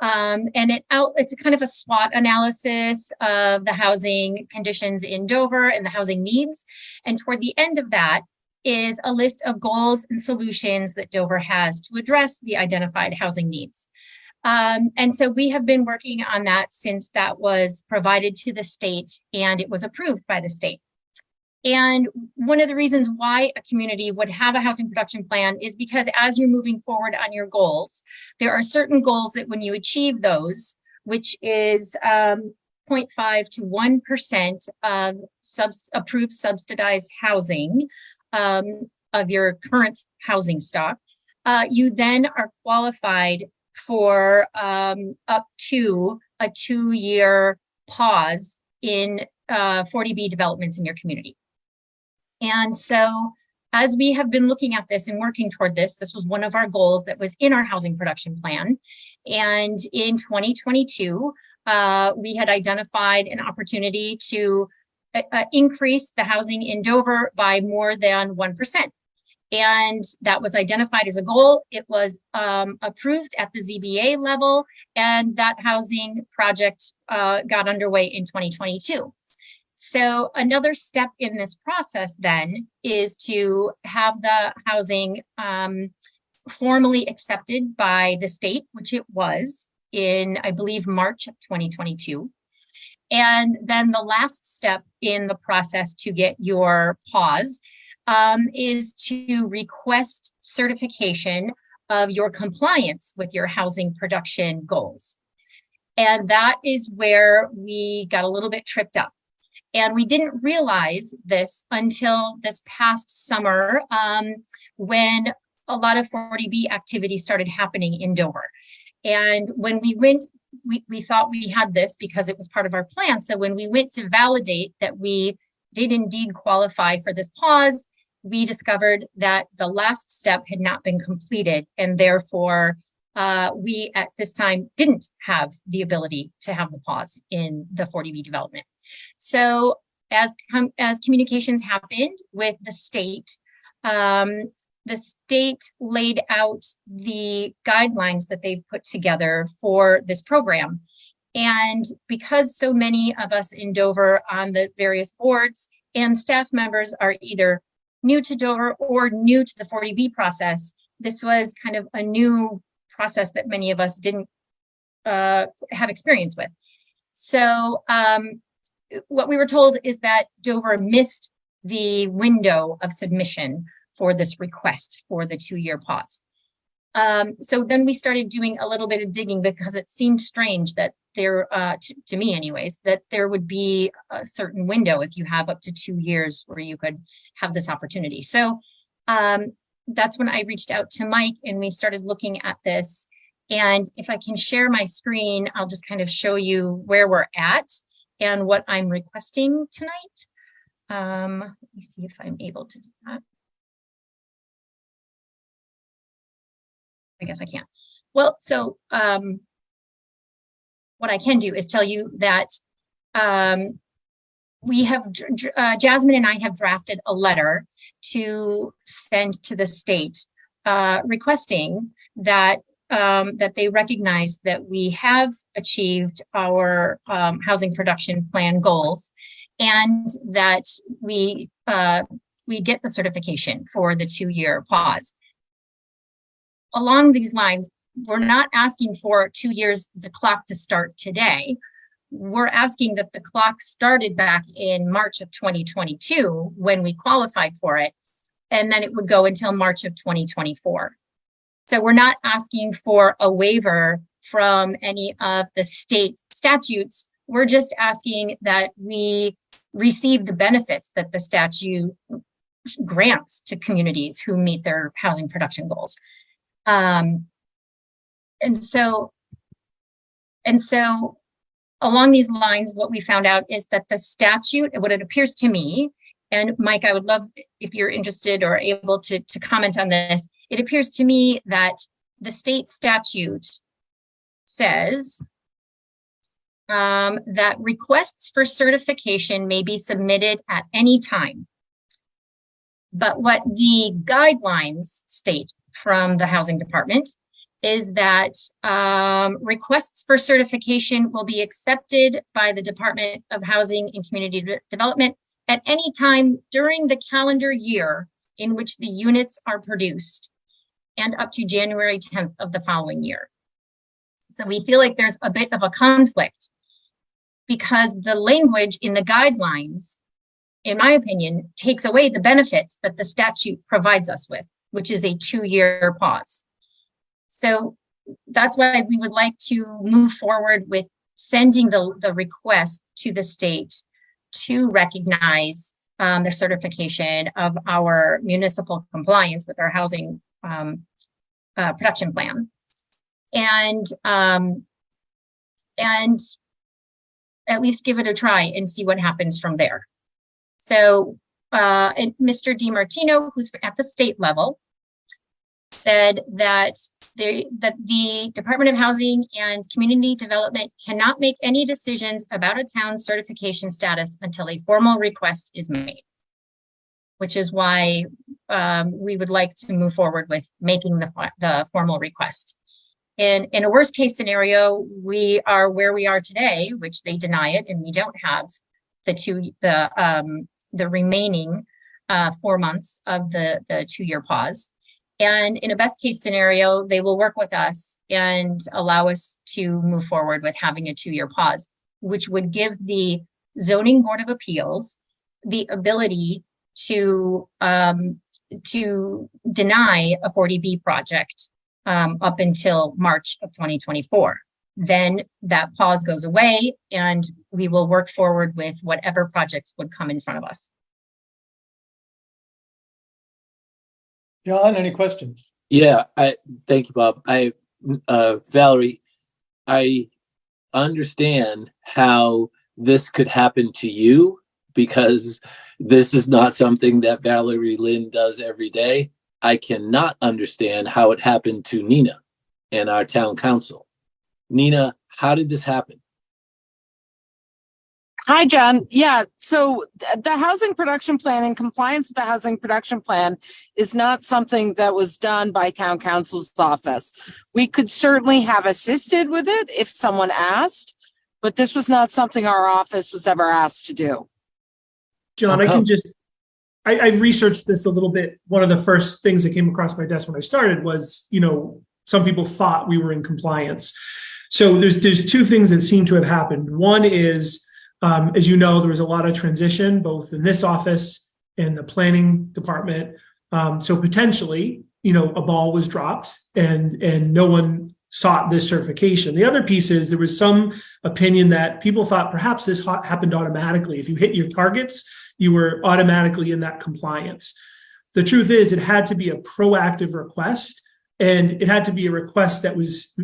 And it's kind of a SWOT analysis of the housing conditions in Dover and the housing needs. And toward the end of that is a list of goals and solutions that Dover has to address the identified housing needs. And so we have been working on that since that was provided to the state and it was approved by the state. And one of the reasons why a community would have a housing production plan is because as you're moving forward on your goals, there are certain goals that when you achieve those, which is 0.5 to 1% of approved subsidized housing of your current housing stock, you then are qualified for up to a 2-year pause in 40B developments in your community. And so as we have been looking at this and working toward this, this was one of our goals that was in our housing production plan. And in 2022, we had identified an opportunity to increase the housing in Dover by more than 1%. And that was identified as a goal. It was approved at the ZBA level, and that housing project got underway in 2022. So another step in this process then is to have the housing formally accepted by the state, which it was in, I believe, March of 2022. And then the last step in the process to get your pause is to request certification of your compliance with your housing production goals. And that is where we got a little bit tripped up. And we didn't realize this until this past summer when a lot of 40B activity started happening in Dover. And when we went, we thought we had this because it was part of our plan. So when we went to validate that we did indeed qualify for this pause, we discovered that the last step had not been completed. And therefore, we at this time didn't have the ability to have the pause in the 40B development. So as communications happened with the state laid out the guidelines that they've put together for this program. And because so many of us in Dover on the various boards and staff members are either new to Dover or new to the 40B process, this was kind of a new process that many of us didn't have experience with. So what we were told is that Dover missed the window of submission for this request for the 2-year pause. So then we started doing a little bit of digging because it seemed strange that there, to me anyways, that there would be a certain window if you have up to 2 years where you could have this opportunity. So that's when I reached out to Mike and we started looking at this. And if I can share my screen, I'll just kind of show you where we're at and what I'm requesting tonight. Let me see if I'm able to do that. I guess I can't. Well, so what I can do is tell you that we have, Jasmine and I have drafted a letter to send to the state requesting that that they recognize that we have achieved our housing production plan goals and that we get the certification for the 2-year pause. Along these lines, we're not asking for 2 years, the clock to start today. We're asking that the clock started back in March of 2022 when we qualified for it, and then it would go until March of 2024. So we're not asking for a waiver from any of the state statutes. We're just asking that we receive the benefits that the statute grants to communities who meet their housing production goals. And so along these lines, what we found out is that the statute, what it appears to me, and Mike, I would love if you're interested or able to comment on this. It appears to me that the state statute says that requests for certification may be submitted at any time. But what the guidelines state from the housing department is that requests for certification will be accepted by the Department of Housing and Community Development at any time during the calendar year in which the units are produced and up to January 10th of the following year. So we feel like there's a bit of a conflict because the language in the guidelines, in my opinion, takes away the benefits that the statute provides us with, which is a 2-year pause. So that's why we would like to move forward with sending the request to the state to recognize the certification of our municipal compliance with our housing production plan, and at least give it a try and see what happens from there. So and Mr. DiMartino, who's at the state level, said that the Department of Housing and Community Development cannot make any decisions about a town's certification status until a formal request is made, which is why we would like to move forward with making the formal request. And in a worst case scenario, we are where we are today, which they deny it, and we don't have the remaining 4 months of the 2-year pause. And in a best case scenario, they will work with us and allow us to move forward with having a 2-year pause, which would give the Zoning Board of Appeals the ability to deny a 40B project up until March of 2024. Then that pause goes away and we will work forward with whatever projects would come in front of us. John, any questions? Yeah, thank you, Bob. Valerie, I understand how this could happen to you because this is not something that Valerie Lynn does every day. I cannot understand how it happened to Nina and our town council. Nina, how did this happen? Hi, John. Yeah, so the housing production plan and compliance with the housing production plan is not something that was done by town council's office. We could certainly have assisted with it if someone asked, but this was not something our office was ever asked to do. John, I've researched this a little bit. One of the first things that came across my desk when I started was, some people thought we were in compliance. So there's two things that seem to have happened. One is, as you know, there was a lot of transition, both in this office and the planning department. So potentially, a ball was dropped and no one sought this certification. The other piece is there was some opinion that people thought perhaps this happened automatically. If you hit your targets, you were automatically in that compliance. The truth is it had to be a proactive request, and it had to be a request that was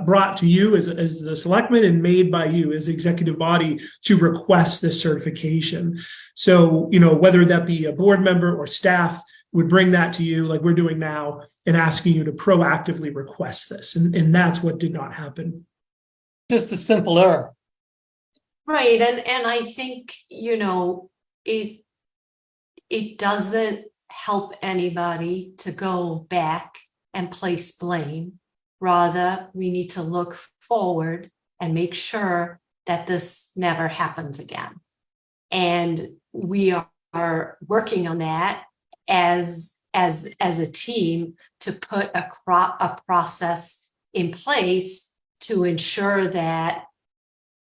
brought to you as the selectmen and made by you as the executive body to request this certification. So, whether that be a board member or staff would bring that to you like we're doing now and asking you to proactively request this. And that's what did not happen. Just a simple error. Right, and I think, it doesn't help anybody to go back and place blame. Rather, we need to look forward and make sure that this never happens again. And we are working on that as a team to put a process in place to ensure that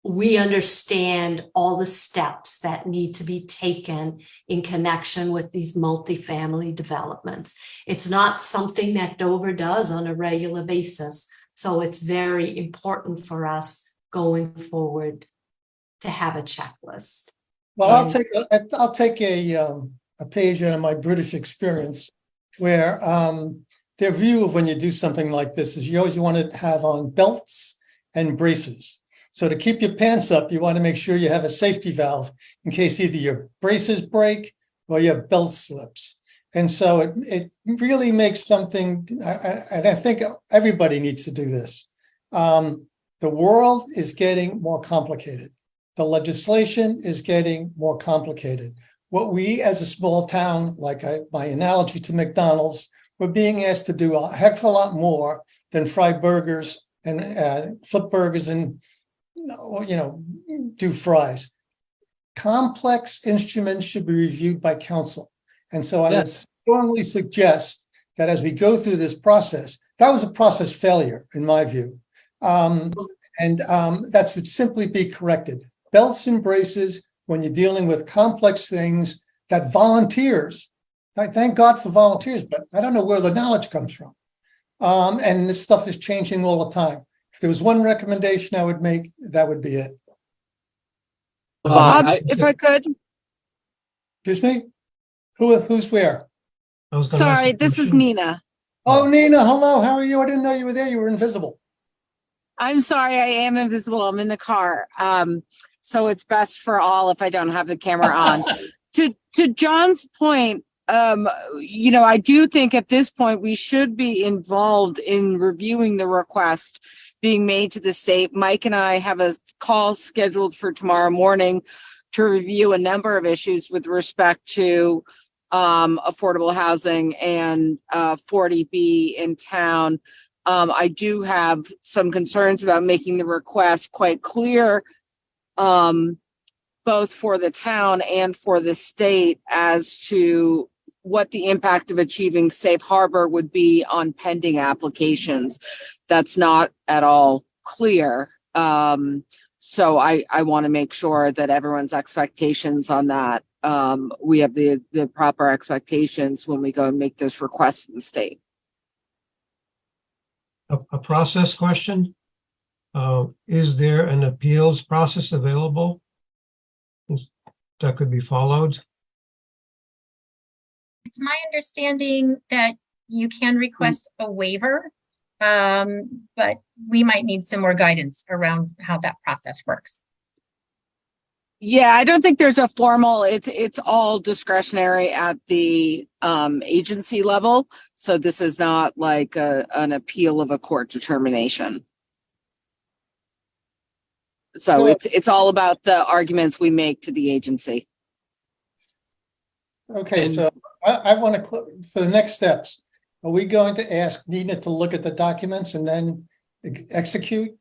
we understand all the steps that need to be taken in connection with these multifamily developments. It's not something that Dover does on a regular basis. So it's very important for us going forward to have a checklist. Well, I'll take a page out of my British experience where their view of when you do something like this is you always want to have on belts and braces. So to keep your pants up, you want to make sure you have a safety valve in case either your braces break or your belt slips. And so it really makes something, and I think everybody needs to do this. The world is getting more complicated. The legislation is getting more complicated. What we as a small town, like my analogy to McDonald's, we're being asked to do a heck of a lot more than fry burgers and flip burgers and do fries. Complex instruments should be reviewed by council. And so I would strongly suggest that as we go through this process, that was a process failure in my view. That should simply be corrected. Belts and braces when you're dealing with complex things that volunteers, thank God for volunteers, but I don't know where the knowledge comes from. And this stuff is changing all the time. If there was one recommendation I would make, that would be it. Bob, if I could. Excuse me? Who's where? Sorry, this is Nina. Oh, Nina, hello. How are you? I didn't know you were there. You were invisible. I'm sorry, I am invisible. I'm in the car. So it's best for all if I don't have the camera on. To John's point, I do think at this point we should be involved in reviewing the request being made to the state. Mike and I have a call scheduled for tomorrow morning to review a number of issues with respect to affordable housing and 40B in town. I do have some concerns about making the request quite clear, both for the town and for the state as to what the impact of achieving safe harbor would be on pending applications. That's not at all clear. So I want to make sure that everyone's expectations on that, we have the proper expectations when we go and make this request to the state. A process question. Is there an appeals process available that could be followed? It's my understanding that you can request a waiver, but we might need some more guidance around how that process works. Yeah, I don't think there's a formal, it's all discretionary at the agency level. So this is not like an appeal of a court determination. So it's all about the arguments we make to the agency. Okay, so I want to, for the next steps, are we going to ask Nina to look at the documents and then execute?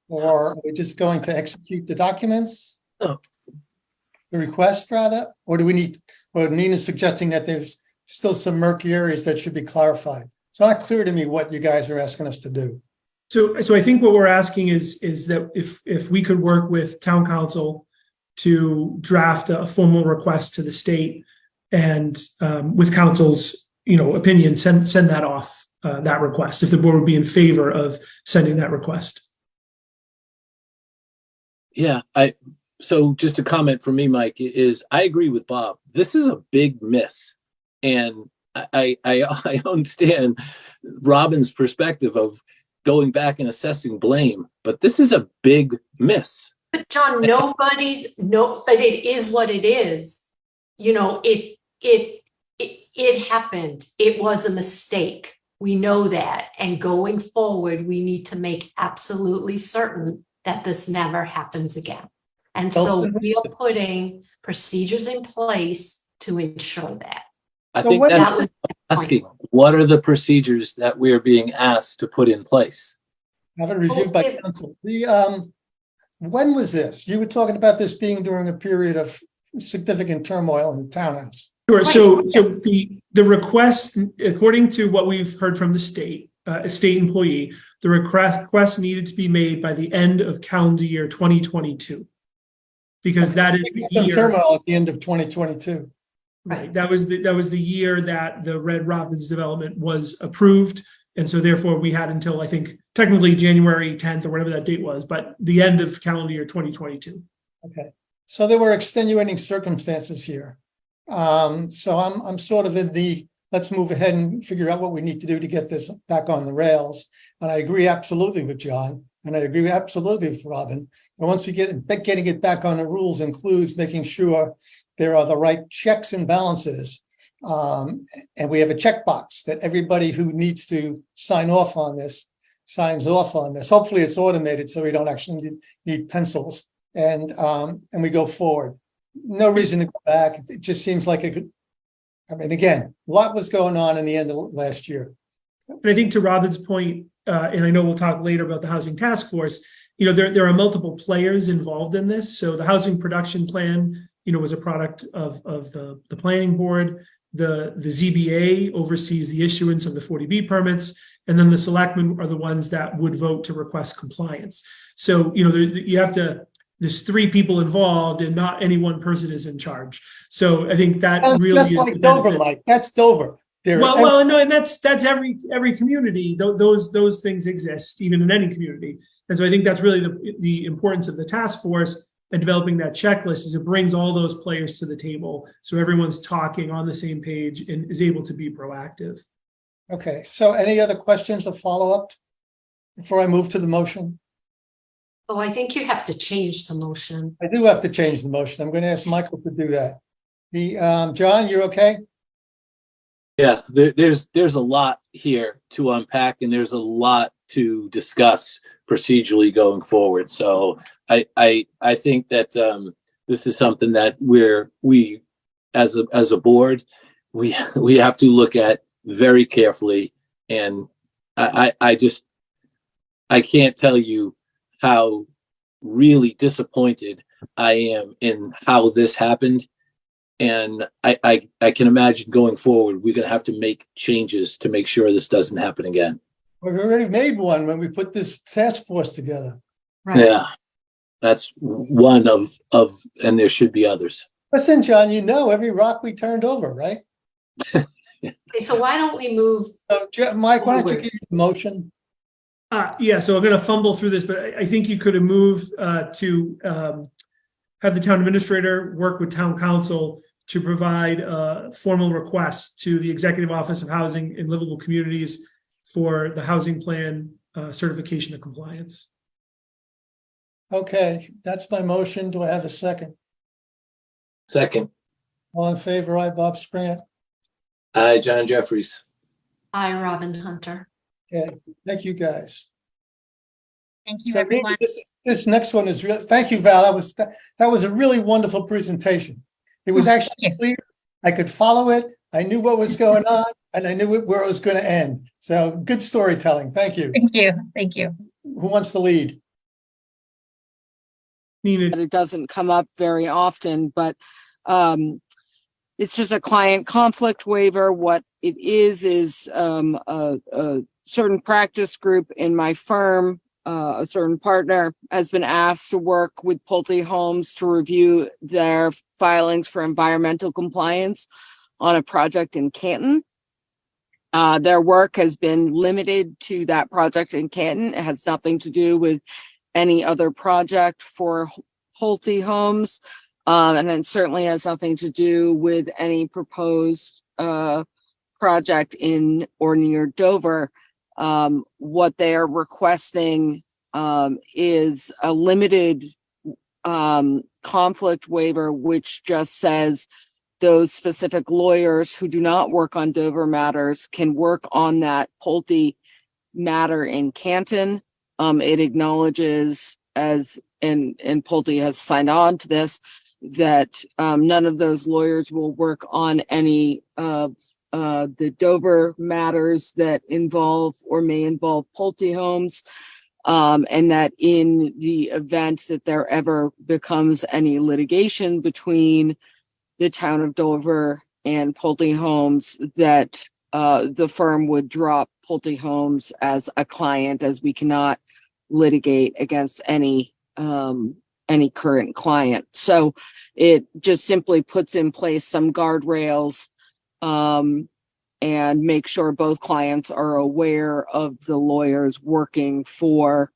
Or are we just going to execute the documents? Oh. The request rather? Or do we need, or Nina's suggesting that there's still some murky areas that should be clarified? It's not clear to me what you guys are asking us to do. So I think what we're asking is that if we could work with town council to draft a formal request to the state and with council's, opinion, send that off, that request, if the board would be in favor of sending that request. Yeah, so just a comment from me, Mike, is I agree with Bob. This is a big miss. And I understand Robin's perspective of going back and assessing blame, but this is a big miss. But John, but it is what it is. It happened. It was a mistake. We know that. And going forward, we need to make absolutely certain that this never happens again. And so we are putting procedures in place to ensure that. I think that's what I'm asking. What are the procedures that we're being asked to put in place? Have it reviewed by council. When was this? You were talking about this being during a period of significant turmoil in the townhouse. Sure. So the request, according to what we've heard from the state, a state employee, the request needed to be made by the end of calendar year 2022, because that is the year. Turmoil at the end of 2022. Right. That was the year that the Red Robins development was approved. And so therefore we had until, I think, technically January 10th or whatever that date was, but the end of calendar year 2022. Okay. So there were extenuating circumstances here. So I'm sort of in the, let's move ahead and figure out what we need to do to get this back on the rails. And I agree absolutely with John, and I agree absolutely with Robin. And once we getting it back on the rules includes making sure there are the right checks and balances. And we have a checkbox that everybody who needs to sign off on this signs off on this. Hopefully it's automated so we don't actually need pencils, and we go forward. No reason to go back. It just seems like it could. I mean, again, a lot was going on in the end of last year. And I think to Robin's point, and I know we'll talk later about the housing task force, there are multiple players involved in this. So the housing production plan, was a product of the planning board. The ZBA oversees the issuance of the 40B permits, and then the selectmen are the ones that would vote to request compliance. So, there's three people involved and not any one person is in charge. So I think that really just is like Dover, like that's Dover. No, and that's every community. Those things exist even in any community. And so I think that's really the importance of the task force and developing that checklist, is it brings all those players to the table. So everyone's talking on the same page and is able to be proactive. Okay. So any other questions or follow-up before I move to the motion? Oh, I think you have to change the motion. I do have to change the motion. I'm going to ask Michael to do that. John, you're okay? Yeah, there's a lot here to unpack, and there's a lot to discuss procedurally going forward. So I think that this is something that we as a board we have to look at very carefully, and I can't tell you how really disappointed I am in how this happened. And I can imagine going forward, we're going to have to make changes to make sure this doesn't happen again. We've already made one when we put this task force together. Right. Yeah, that's one of, and there should be others. Listen, John, every rock we turned over, right? Okay, so why don't we move? So, Mike, why don't you give me the motion? Yeah, so I'm going to fumble through this, but I think you could have moved to have the town administrator work with town council to provide formal requests to the Executive Office of Housing and Livable Communities for the housing plan certification of compliance. Okay, that's my motion. Do I have a second? Second. All in favor, aye, Bob Springer. Aye, John Jeffries. Aye, Robin Hunter. Okay, thank you, guys. Thank you, So everyone. this next one is real. Thank you, Val. That was a really wonderful presentation. It was actually clear. I could follow it. I knew what was going on, and I knew where it was going to end. So good storytelling. Thank you. Thank you. Thank you. Who wants to lead? Nina. It doesn't come up very often, but it's just a client conflict waiver. What it is a certain practice group in my firm, a certain partner has been asked to work with Pulte Homes to review their filings for environmental compliance. on a project in Canton. Their work has been limited to that project in Canton. It has nothing to do with any other project for Pulte Homes. And it certainly has nothing to do with any proposed project in or near Dover. What they are requesting is a limited conflict waiver, which just says those specific lawyers who do not work on Dover matters can work on that Pulte matter in Canton. It acknowledges, as and Pulte has signed on to this, that none of those lawyers will work on any of the Dover matters that involve or may involve Pulte Homes. And that in the event that there ever becomes any litigation between the town of Dover and Pulte Homes, that the firm would drop Pulte Homes as a client, as we cannot litigate against any current client. So it just simply puts in place some guardrails and make sure both clients are aware of the lawyers working for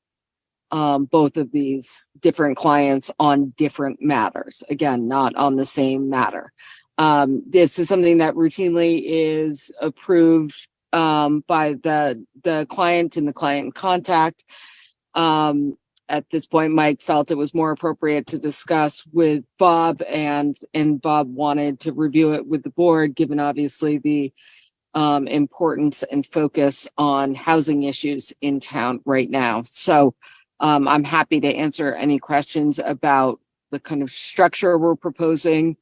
both of these different clients on different matters. Again, not on the same matter. This is something that routinely is approved by the client and the client contact. At this point, Mike felt it was more appropriate to discuss with Bob, and Bob wanted to review it with the board, given obviously the importance and focus on housing issues in town right now. So I'm happy to answer any questions about the kind of structure we're proposing.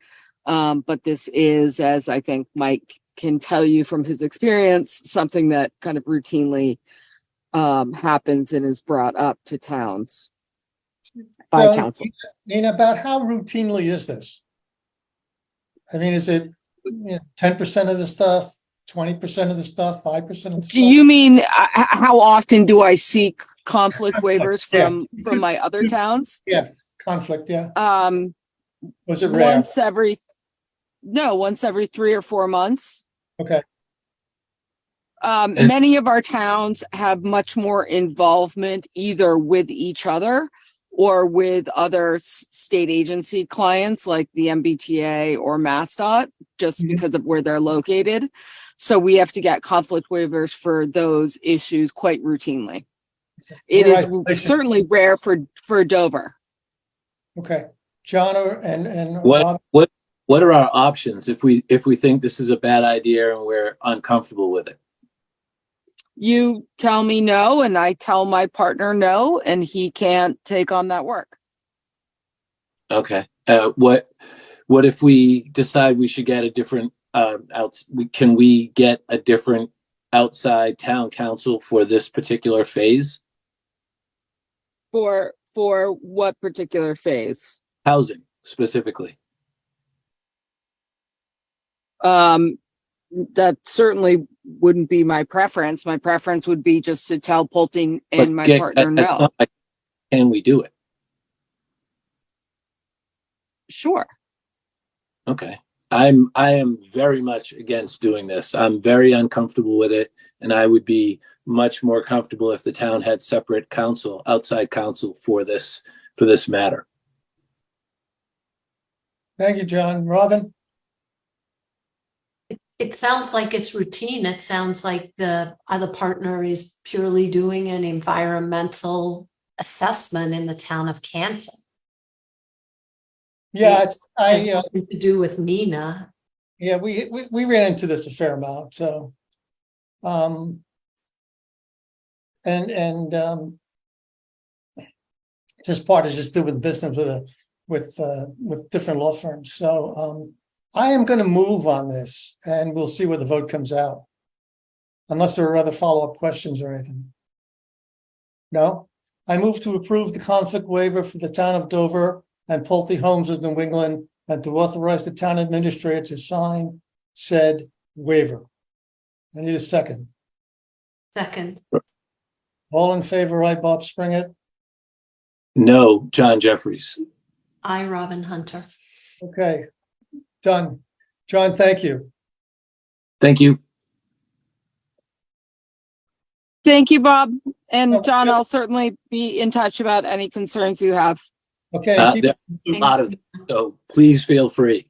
But this is, as I think Mike can tell you from his experience, something that kind of routinely happens and is brought up to towns by So, council. Nina, about how routinely is this? I mean, is it 10% of the stuff, 20% of the stuff, 5% of the stuff? Do you mean how often do I seek conflict waivers from my other towns? Yeah, conflict, yeah. Was it rare? Once every 3 or 4 months. Okay. Many of our towns have much more involvement either with each other or with other state agency clients like the MBTA or MassDOT, just because of where they're located. So we have to get conflict waivers for those issues quite routinely. It is certainly rare for Dover. Okay. John and What are our options if we think this is a bad idea and we're uncomfortable with it? You tell me no, and I tell my partner no, and he can't take on that work. Okay. What if we decide we should get a different can we get a different outside town council for this particular phase? For what particular phase? Housing specifically. That certainly wouldn't be my preference. My preference would be just to tell Pulte and my partner no. Can we do it? Sure. Okay. I am very much against doing this. I'm very uncomfortable with it, and I would be much more comfortable if the town had separate counsel, outside counsel for this matter. Thank you, John. Robin? It sounds like it's routine. It sounds like the other partner is purely doing an environmental assessment in the town of Canton. Yeah, It has nothing to do with Nina. Yeah, we ran into this a fair amount. So, this part is just doing business with different law firms. So, I am going to move on this, and we'll see where the vote comes out. Unless there are other follow-up questions or anything. No? I move to approve the conflict waiver for the town of Dover and Pulte Homes of New England, and to authorize the town administrator to sign said waiver. I need a second. Second. All in favor, aye, Bob Springett. No, John Jeffries. I, Robin Hunter. Okay, done. John, thank you. Thank you. Thank you, Bob. And Okay. John, I'll certainly be in touch about any concerns you have. Okay, There are a lot of them, so please feel free.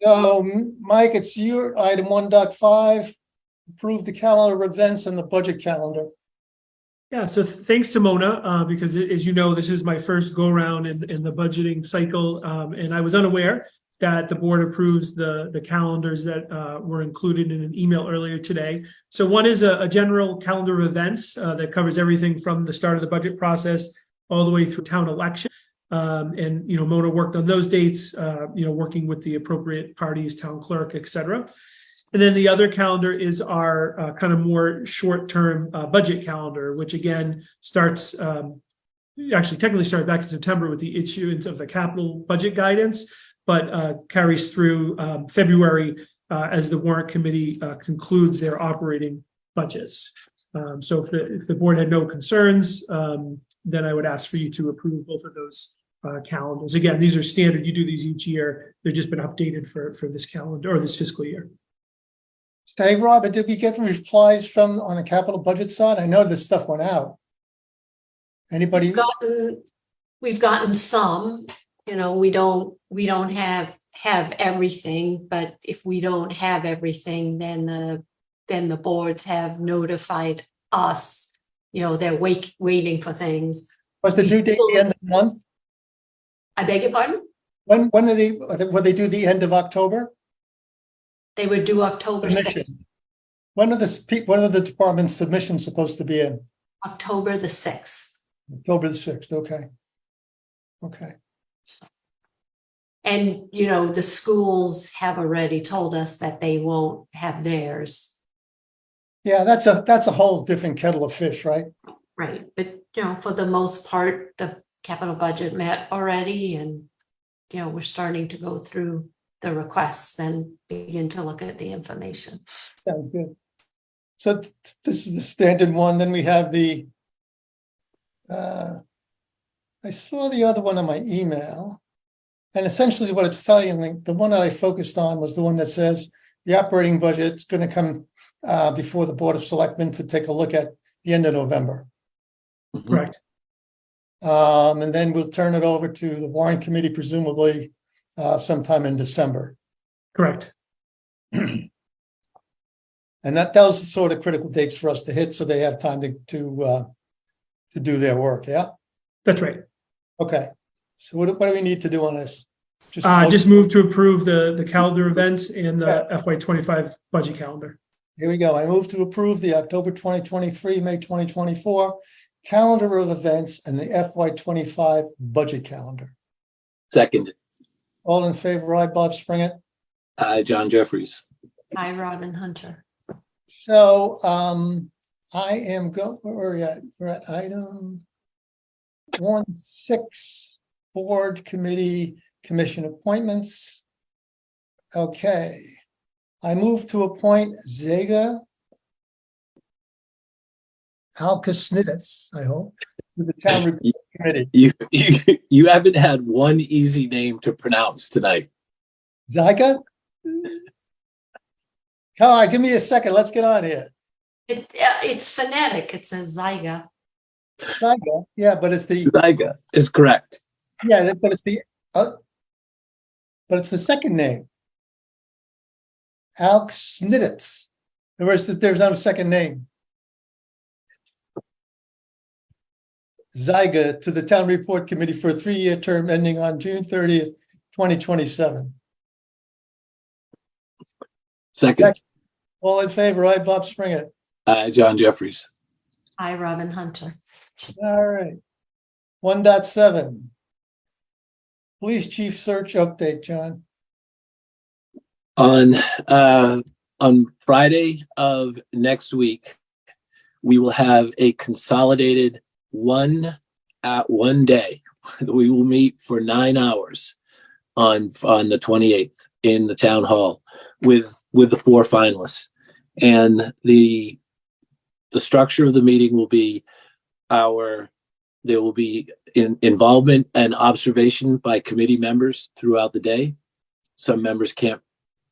so Mike, it's your item 1.5. Approve the calendar of events and the budget calendar. Yeah, so thanks to Mona, because as you know, this is my first go around in the budgeting cycle. And I was unaware that the board approves the calendars that were included in an email earlier today. So one is a general calendar of events that covers everything from the start of the budget process all the way through town election. And, you know, Mona worked on those dates, you know, working with the appropriate parties, town clerk, et cetera. And then the other calendar is our kind of more short-term budget calendar, which again starts, actually technically started back in September with the issuance of the capital budget guidance, but carries through February as the warrant committee concludes their operating budgets. So if the board had no concerns, then I would ask for you to approve both of those calendars. Again, these are standard. You do these each year. They've just been updated for this calendar or this fiscal year. Hey, Robert, did we get replies from on the capital budget side? I know this stuff went out. Anybody? We've gotten some, you know, we don't have everything, but if we don't have everything, then the boards have notified us, you know, they're waiting for things. Was the due date the end of the month? I beg your pardon? When will they do the end of October? They would do October 6th. When are the department's submissions supposed to be in? October the 6th. October the 6th, okay. Okay. And, you know, the schools have already told us that they won't have theirs. Yeah, that's a whole different kettle of fish, right? Right. But, you know, for the most part, the capital budget met already and, you know, we're starting to go through the requests and begin to look at the information. Sounds good. So this is the standard one. Then we have the, I saw the other one on my email. And essentially what it's telling, the one that I focused on was the one that says the operating budget's going to come before the Board of Selectmen to take a look at the end of November. Correct. And then we'll turn it over to the warrant committee, presumably sometime in December. Correct. And those are sort of critical dates for us to hit, so they have time to do their work. Yeah, That's right. okay. So what do we need to do on this? Just move to approve the calendar events and the FY25 budget calendar. Here we go. I move to approve the October 2023, May 2024 calendar of events and the FY25 budget calendar. Second. All in favor, aye, Bob Springett. John Jeffries. Hi, Robin Hunter. So I am we're at item 1.6, board committee commission appointments. Okay. I move to appoint Zaga Alkasnidis, I hope, to the town report committee. You haven't had one easy name to pronounce tonight. Zyga? Come on, give me a second. Let's get on here. It's phonetic. It says Zyga. Zyga, yeah, but it's the Zyga is correct. yeah, but it's the second name. Alkasnidis. There's no second name. Zyga to the town report committee for a 3-year term ending on June 30th, 2027. Second. All in favor, aye, Bob Springett. John Jeffries. Hi, Robin Hunter. All right. 1.7. Police chief search update, John. On Friday of next week, we will have a consolidated one day. We will meet for 9 hours on the 28th in the town hall with the 4 finalists. And the structure of the meeting will be there will be involvement and observation by committee members throughout the day. Some members can't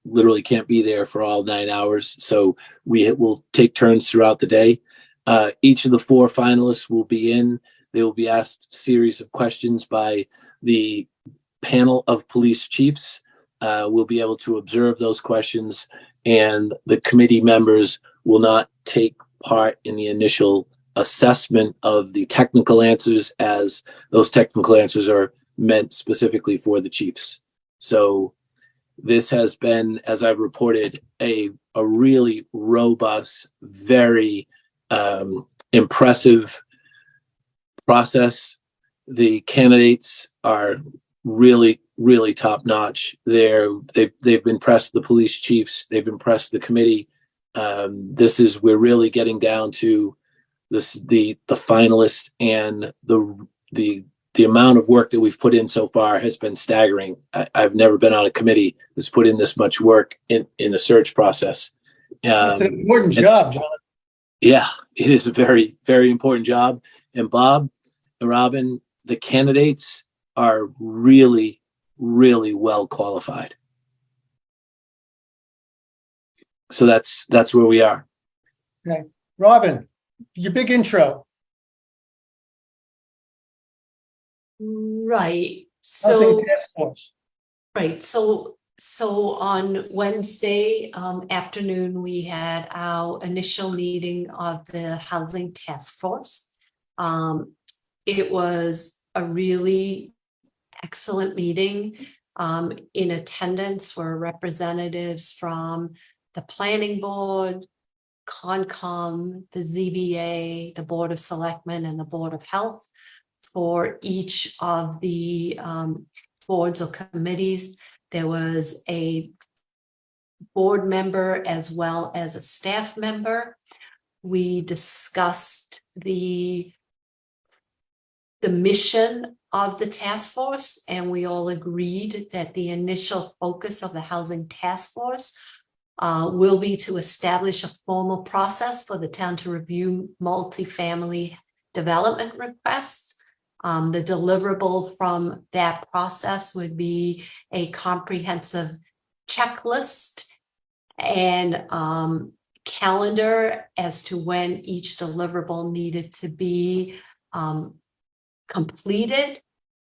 literally can't be there for all 9 hours. So we will take turns throughout the day. Each of the 4 finalists will be in. They will be asked a series of questions by the panel of police chiefs. We'll be able to observe those questions, and the committee members will not take part in the initial assessment of the technical answers, as those technical answers are meant specifically for the chiefs. So this has been, as I've reported, a really robust, very impressive process. The candidates are really top notch. They've impressed the police chiefs. They've impressed the committee. We're really getting down to the finalists, and the amount of work that we've put in so far has been staggering. I've never been on a committee that's put in this much work in the search process. It's an important job, John. Yeah, it is a very, very important job. And Bob and Robin, the candidates are really, really well qualified. So that's where we are. Okay. Robin, your big intro. Right. Housing So, Task Force. right. So on Wednesday afternoon, we had our initial meeting of the Housing Task Force. It was a really excellent meeting. In attendance were representatives from the Planning Board, Concom, the ZBA, the Board of Selectmen, and the Board of Health. For each of the boards or committees, there was a board member as well as a staff member. We discussed the mission of the task force, and we all agreed that the initial focus of the Housing Task Force will be to establish a formal process for the town to review multifamily development requests. The deliverable from that process would be a comprehensive checklist and calendar as to when each deliverable needed to be completed,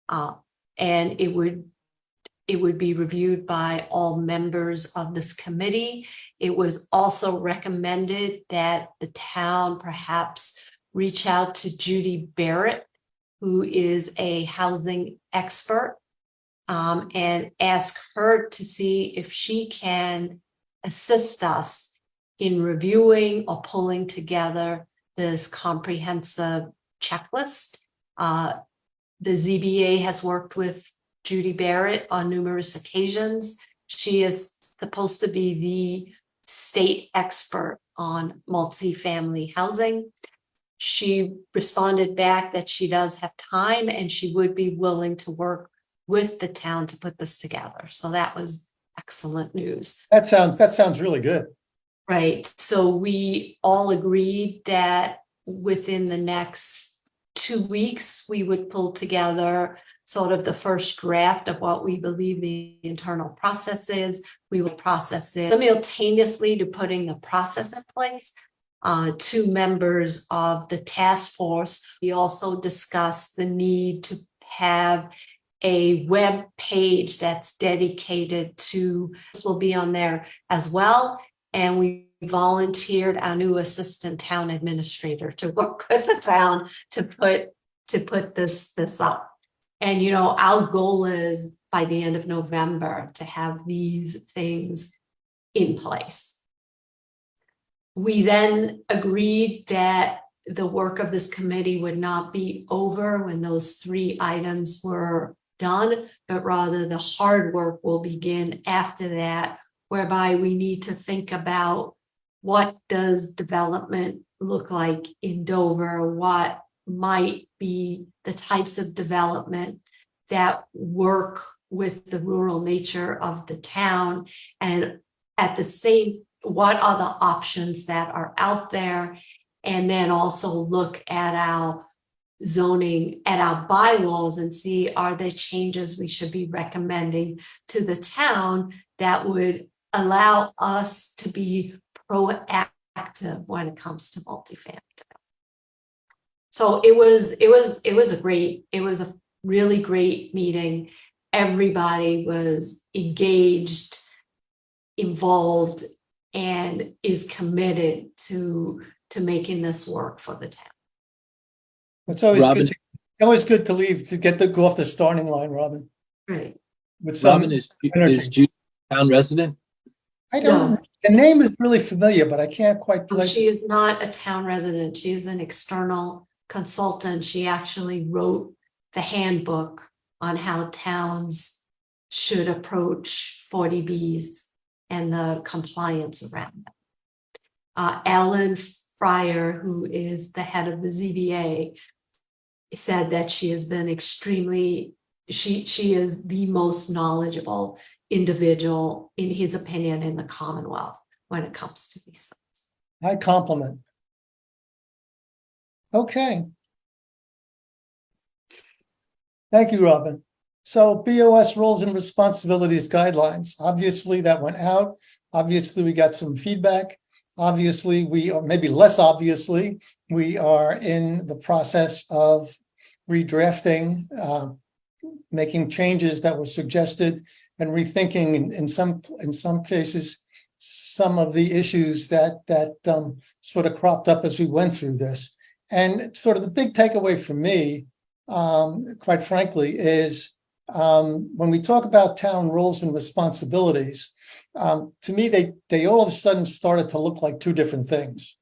and it would be reviewed by all members of this committee. It was also recommended that the town perhaps reach out to Judy Barrett, who is a housing expert, and ask her to see if she can assist us in reviewing or pulling together this comprehensive checklist. The ZBA has worked with Judy Barrett on numerous occasions. She is supposed to be the state expert on multifamily housing. She responded back that she does have time and she would be willing to work with the town to put this together. So that was excellent news. That sounds really good. Right. So we all agreed that within the next 2 weeks, we would pull together sort of the first draft of what we believe the internal process is. We will process it simultaneously to putting the process in place. 2 members of the task force. We also discussed the need to have a web page that's dedicated to, this will be on there as well. And we volunteered our new assistant town administrator to work with the town to put this up. And, you know, our goal is by the end of November to have these things in place. We then agreed that the work of this committee would not be over when those 3 items were done, but rather the hard work will begin after that, whereby we need to think about what does development look like in Dover, what might be the types of development that work with the rural nature of the town, and at the same, what are the options that are out there, and then also look at our zoning, at our bylaws, and see are there changes we should be recommending to the town that would allow us to be proactive when it comes to multifamily. So it was a really great meeting. Everybody was engaged, involved, and is committed to making this work for the town. It's always Robin- good. It's always good to leave to go off the starting line, Robin. Right. With some Robin, is energy. Judy a town resident? I don't. No. The name is really familiar, but I can't quite No, place. she is not a town resident. She is an external consultant. She actually wrote the handbook on how towns should approach 40Bs and the compliance around them. Ellen Fryer, who is the head of the ZBA, said that she has been she is the most knowledgeable individual, in his opinion, in the Commonwealth when it comes to these things. I compliment. Okay. Thank you, Robin. So BOS roles and responsibilities guidelines. Obviously, that went out. Obviously, we got some feedback. Obviously, or maybe less obviously, we are in the process of redrafting, making changes that were suggested, and rethinking in some cases some of the issues that sort of cropped up as we went through this. And sort of the big takeaway for me, quite frankly, is when we talk about town roles and responsibilities, to me, they all of a sudden started to look like two different things.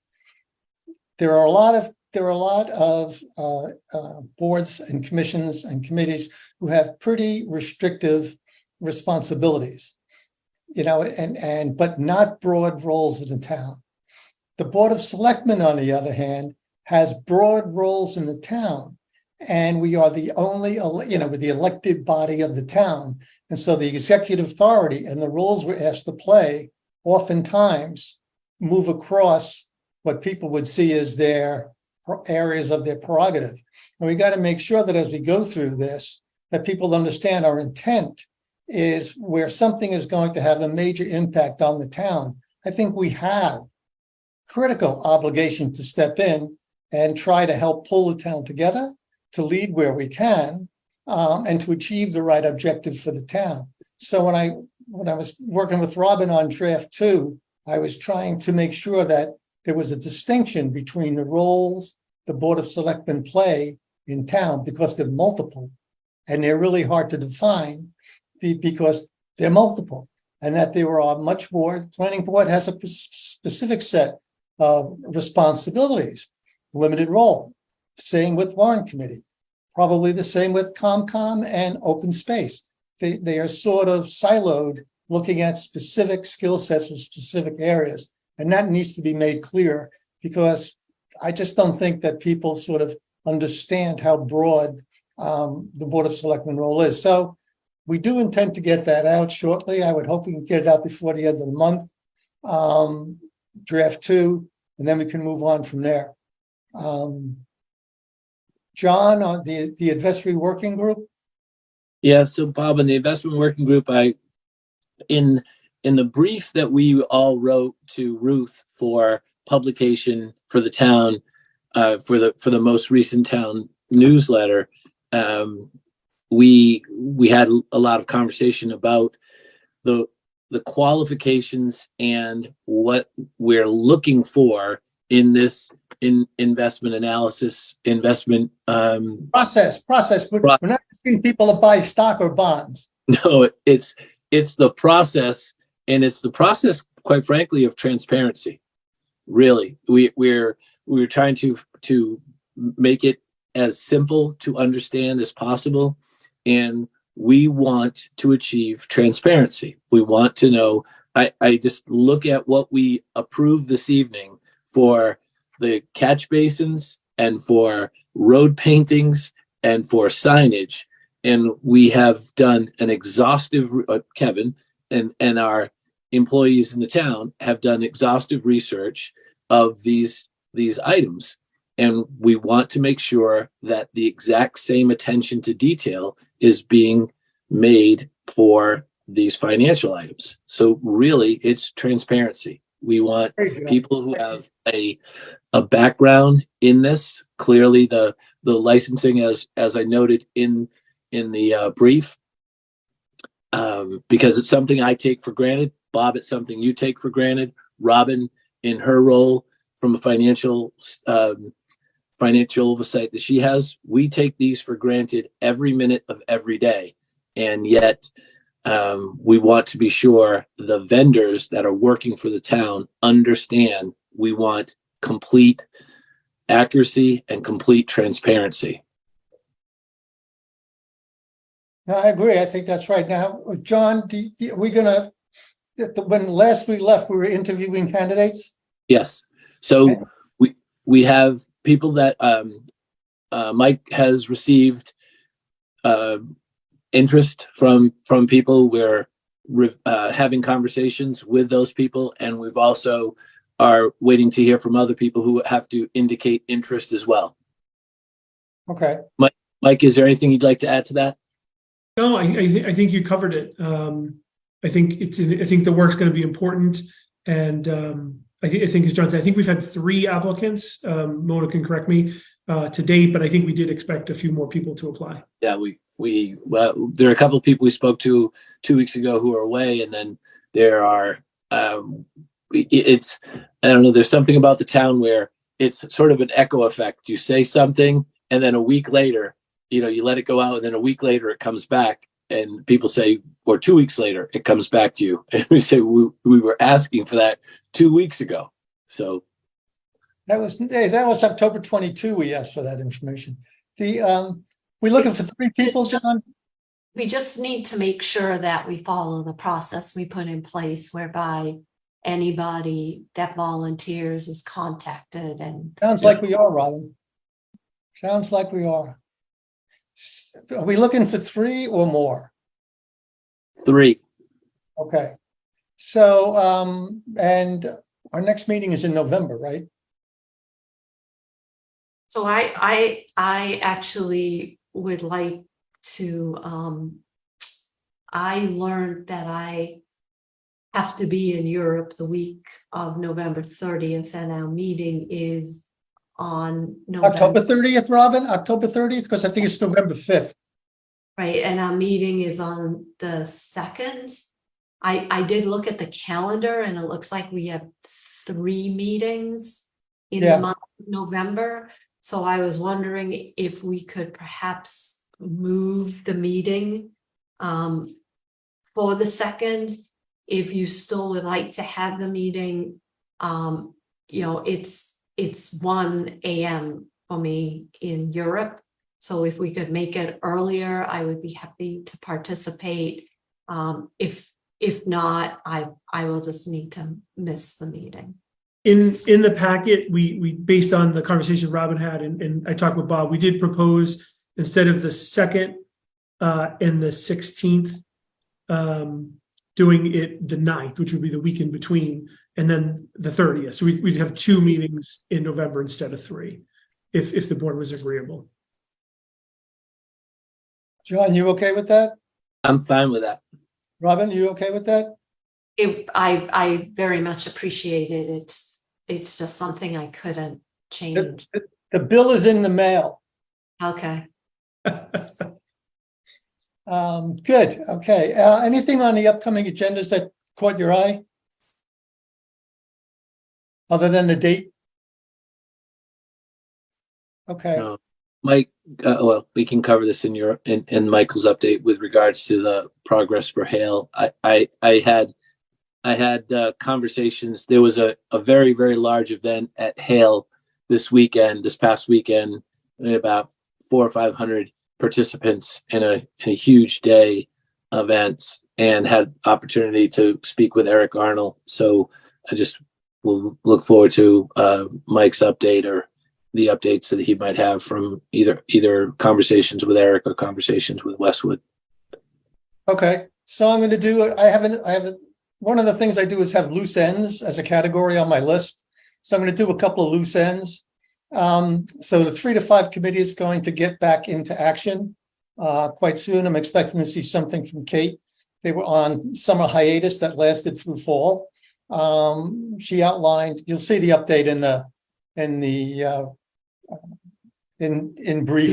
There are a lot of boards and commissions and committees who have pretty restrictive responsibilities, but not broad roles in the town. The Board of Selectmen, on the other hand, has broad roles in the town, and we are the only, with the elected body of the town. And so the executive authority and the roles we're asked to play oftentimes move across what people would see as their areas of their prerogative. And we got to make sure that as we go through this, that people understand our intent is where something is going to have a major impact on the town. I think we have critical obligation to step in and try to help pull the town together, to lead where we can, and to achieve the right objective for the town. So when I was working with Robin on draft 2, I was trying to make sure that there was a distinction between the roles the Board of Selectmen play in town, because they're multiple and they're really hard to define because they're multiple, and that there are much more. Planning board has a specific set of responsibilities, limited role. Same with warrant committee, probably the same with COMCOM and open space. They are sort of siloed, looking at specific skill sets of specific areas. And that needs to be made clear, because I just don't think that people sort of understand how broad the Board of Selectmen role is. So we do intend to get that out shortly. I would hope we can get it out before the end of the month, draft 2, and then we can move on from there. John, on the advisory working group. Yeah, so Bob, in the investment working group, in the brief that we all wrote to Ruth for publication for the town, for the most recent town newsletter, we had a lot of conversation about the qualifications and what we're looking for in this investment analysis, investment process. We're not asking people to buy stock or bonds. No, it's the process, and it's the process, quite frankly, of transparency. Really, we're trying to make it as simple to understand as possible, and we want to achieve transparency. We want to know. I just look at what we approved this evening for the catch basins and for road paintings and for signage. And we have done an exhaustive, Kevin and our employees in the town have done exhaustive research of these items. And we want to make sure that the exact same attention to detail is being made for these financial items. So really, it's transparency. We want people who have a background in this. Clearly, the licensing, as I noted in the brief, because it's something I take for granted. Bob, it's something you take for granted. Robin, in her role from a financial oversight that she has, we take these for granted every minute of every day. And yet we want to be sure the vendors that are working for the town understand we want complete accuracy and complete transparency. No, I agree. I think that's right. Now, John, we're gonna, when last we left, we were interviewing candidates? Yes. So we have people that Mike has received interest from people. We're having conversations with those people, and we've also are waiting to hear from other people who have to indicate interest as well. Okay. Mike, is there anything you'd like to add to that? No, I think you covered it. I think the work's going to be important, and I think as John said, I think we've had 3 applicants. Mona can correct me to date, but I think we did expect a few more people to apply. Yeah, well, there are a couple of people we spoke to 2 weeks ago who are away, and then there are it's, I don't know, there's something about the town where it's sort of an echo effect. You say something, and then a week later, you let it go out, and then a week later it comes back, and people say, or 2 weeks later it comes back to you, and we say we were asking for that 2 weeks ago. So that was October 22. We asked for that information. We're looking for 3 people, John. We just need to make sure that we follow the process we put in place, whereby anybody that volunteers is contacted. And sounds like we are, Robin. Sounds like we are. Are we looking for 3 or more? 3. Okay. So, and our next meeting is in November, right? so I actually would like to, I learned that I have to be in Europe the week of November 30th, and our meeting is on October 30th, Robin? October 30th? Because I think it's November 5th. Right, and our meeting is on the 2nd. I did look at the calendar, and it looks like we have 3 meetings in the month of November. So I was wondering if we could perhaps move the meeting for the 2nd. If you still would like to have the meeting, it's 1 a.m. for me in Europe. So if we could make it earlier, I would be happy to participate. If not, I will just need to miss the meeting. In the packet, we based on the conversation Robin had, and I talked with Bob, we did propose, instead of the 2nd and the 16th, doing it the 9th, which would be the week in between, and then the 30th. So we'd have 2 meetings in November instead of 3, if the board was agreeable. John, you okay with that? I'm fine with that. Robin, you okay with that? I very much appreciate it. It's just something I couldn't change. The bill is in the mail. Okay. Good. Okay. Anything on the upcoming agendas that caught your eye? Other than the date? Okay. No. Mike, well, we can cover this in Michael's update with regards to the progress for Hale. I had conversations. There was a very, very large event at Hale this past weekend, about 400 or 500 participants in a huge day events, and had opportunity to speak with Eric Arnold. So I just will look forward to Mike's update or the updates that he might have from either conversations with Eric or conversations with Westwood. Okay. So I'm going to do, one of the things I do is have loose ends as a category on my list. So I'm going to do a couple of loose ends. So the 3 to 5 committee is going to get back into action quite soon. I'm expecting to see something from Kate. they were on summer hiatus that lasted through fall. She outlined, you'll see the update in brief.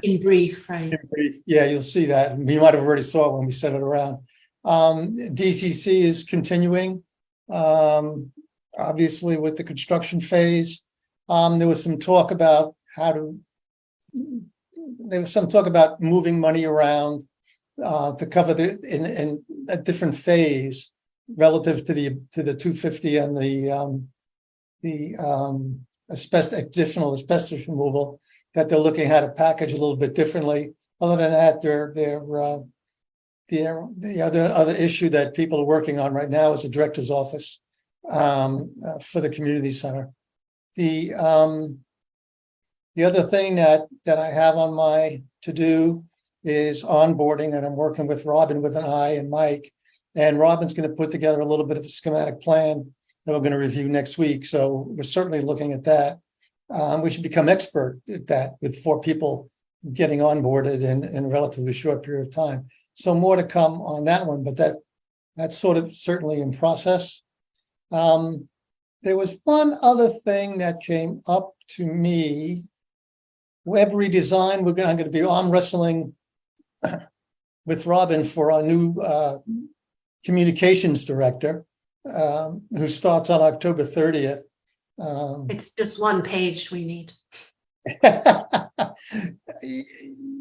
In brief, right? In brief. Yeah, you'll see that. We might have already saw it when we sent it around. DCC is continuing, obviously with the construction phase. There was some talk about moving money around to cover in a different phase relative to the 250 and the additional asbestos removal, that they're looking at a package a little bit differently. Other than that, the other issue that people are working on right now is the director's office for the community center. The other thing that I have on my to-do is onboarding, and I'm working with Robin with an I and Mike. And Robin's going to put together a little bit of a schematic plan that we're going to review next week. So we're certainly looking at that. We should become expert at that with 4 people getting onboarded in a relatively short period of time. So more to come on that one, but that's sort of certainly in process. There was one other thing that came up to me. Web redesign. I'm going to be arm wrestling with Robin for our new communications director, who starts on October 30th. It's just one page we need.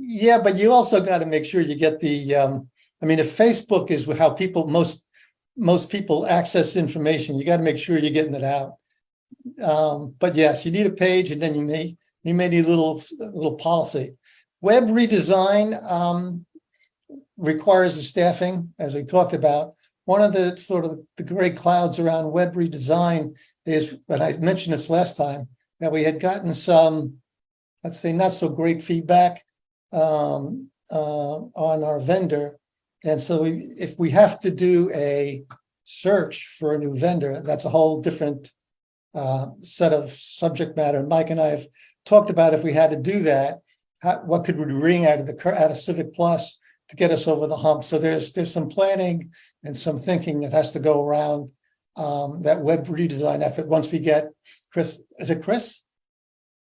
Yeah, but you also got to make sure you get the. If Facebook is how people most people access information, you got to make sure you're getting it out. But yes, you need a page, and then you may need a little policy. Web redesign requires the staffing, as we talked about. One of the sort of the great clouds around web redesign is, but I mentioned this last time, that we had gotten some, let's say, not so great feedback on our vendor. And so if we have to do a search for a new vendor, that's a whole different set of subject matter. Mike and I have talked about, if we had to do that, what could we bring out of Civic Plus to get us over the hump. So there's some planning and some thinking that has to go around that web redesign effort once we get Chris. Is it Chris?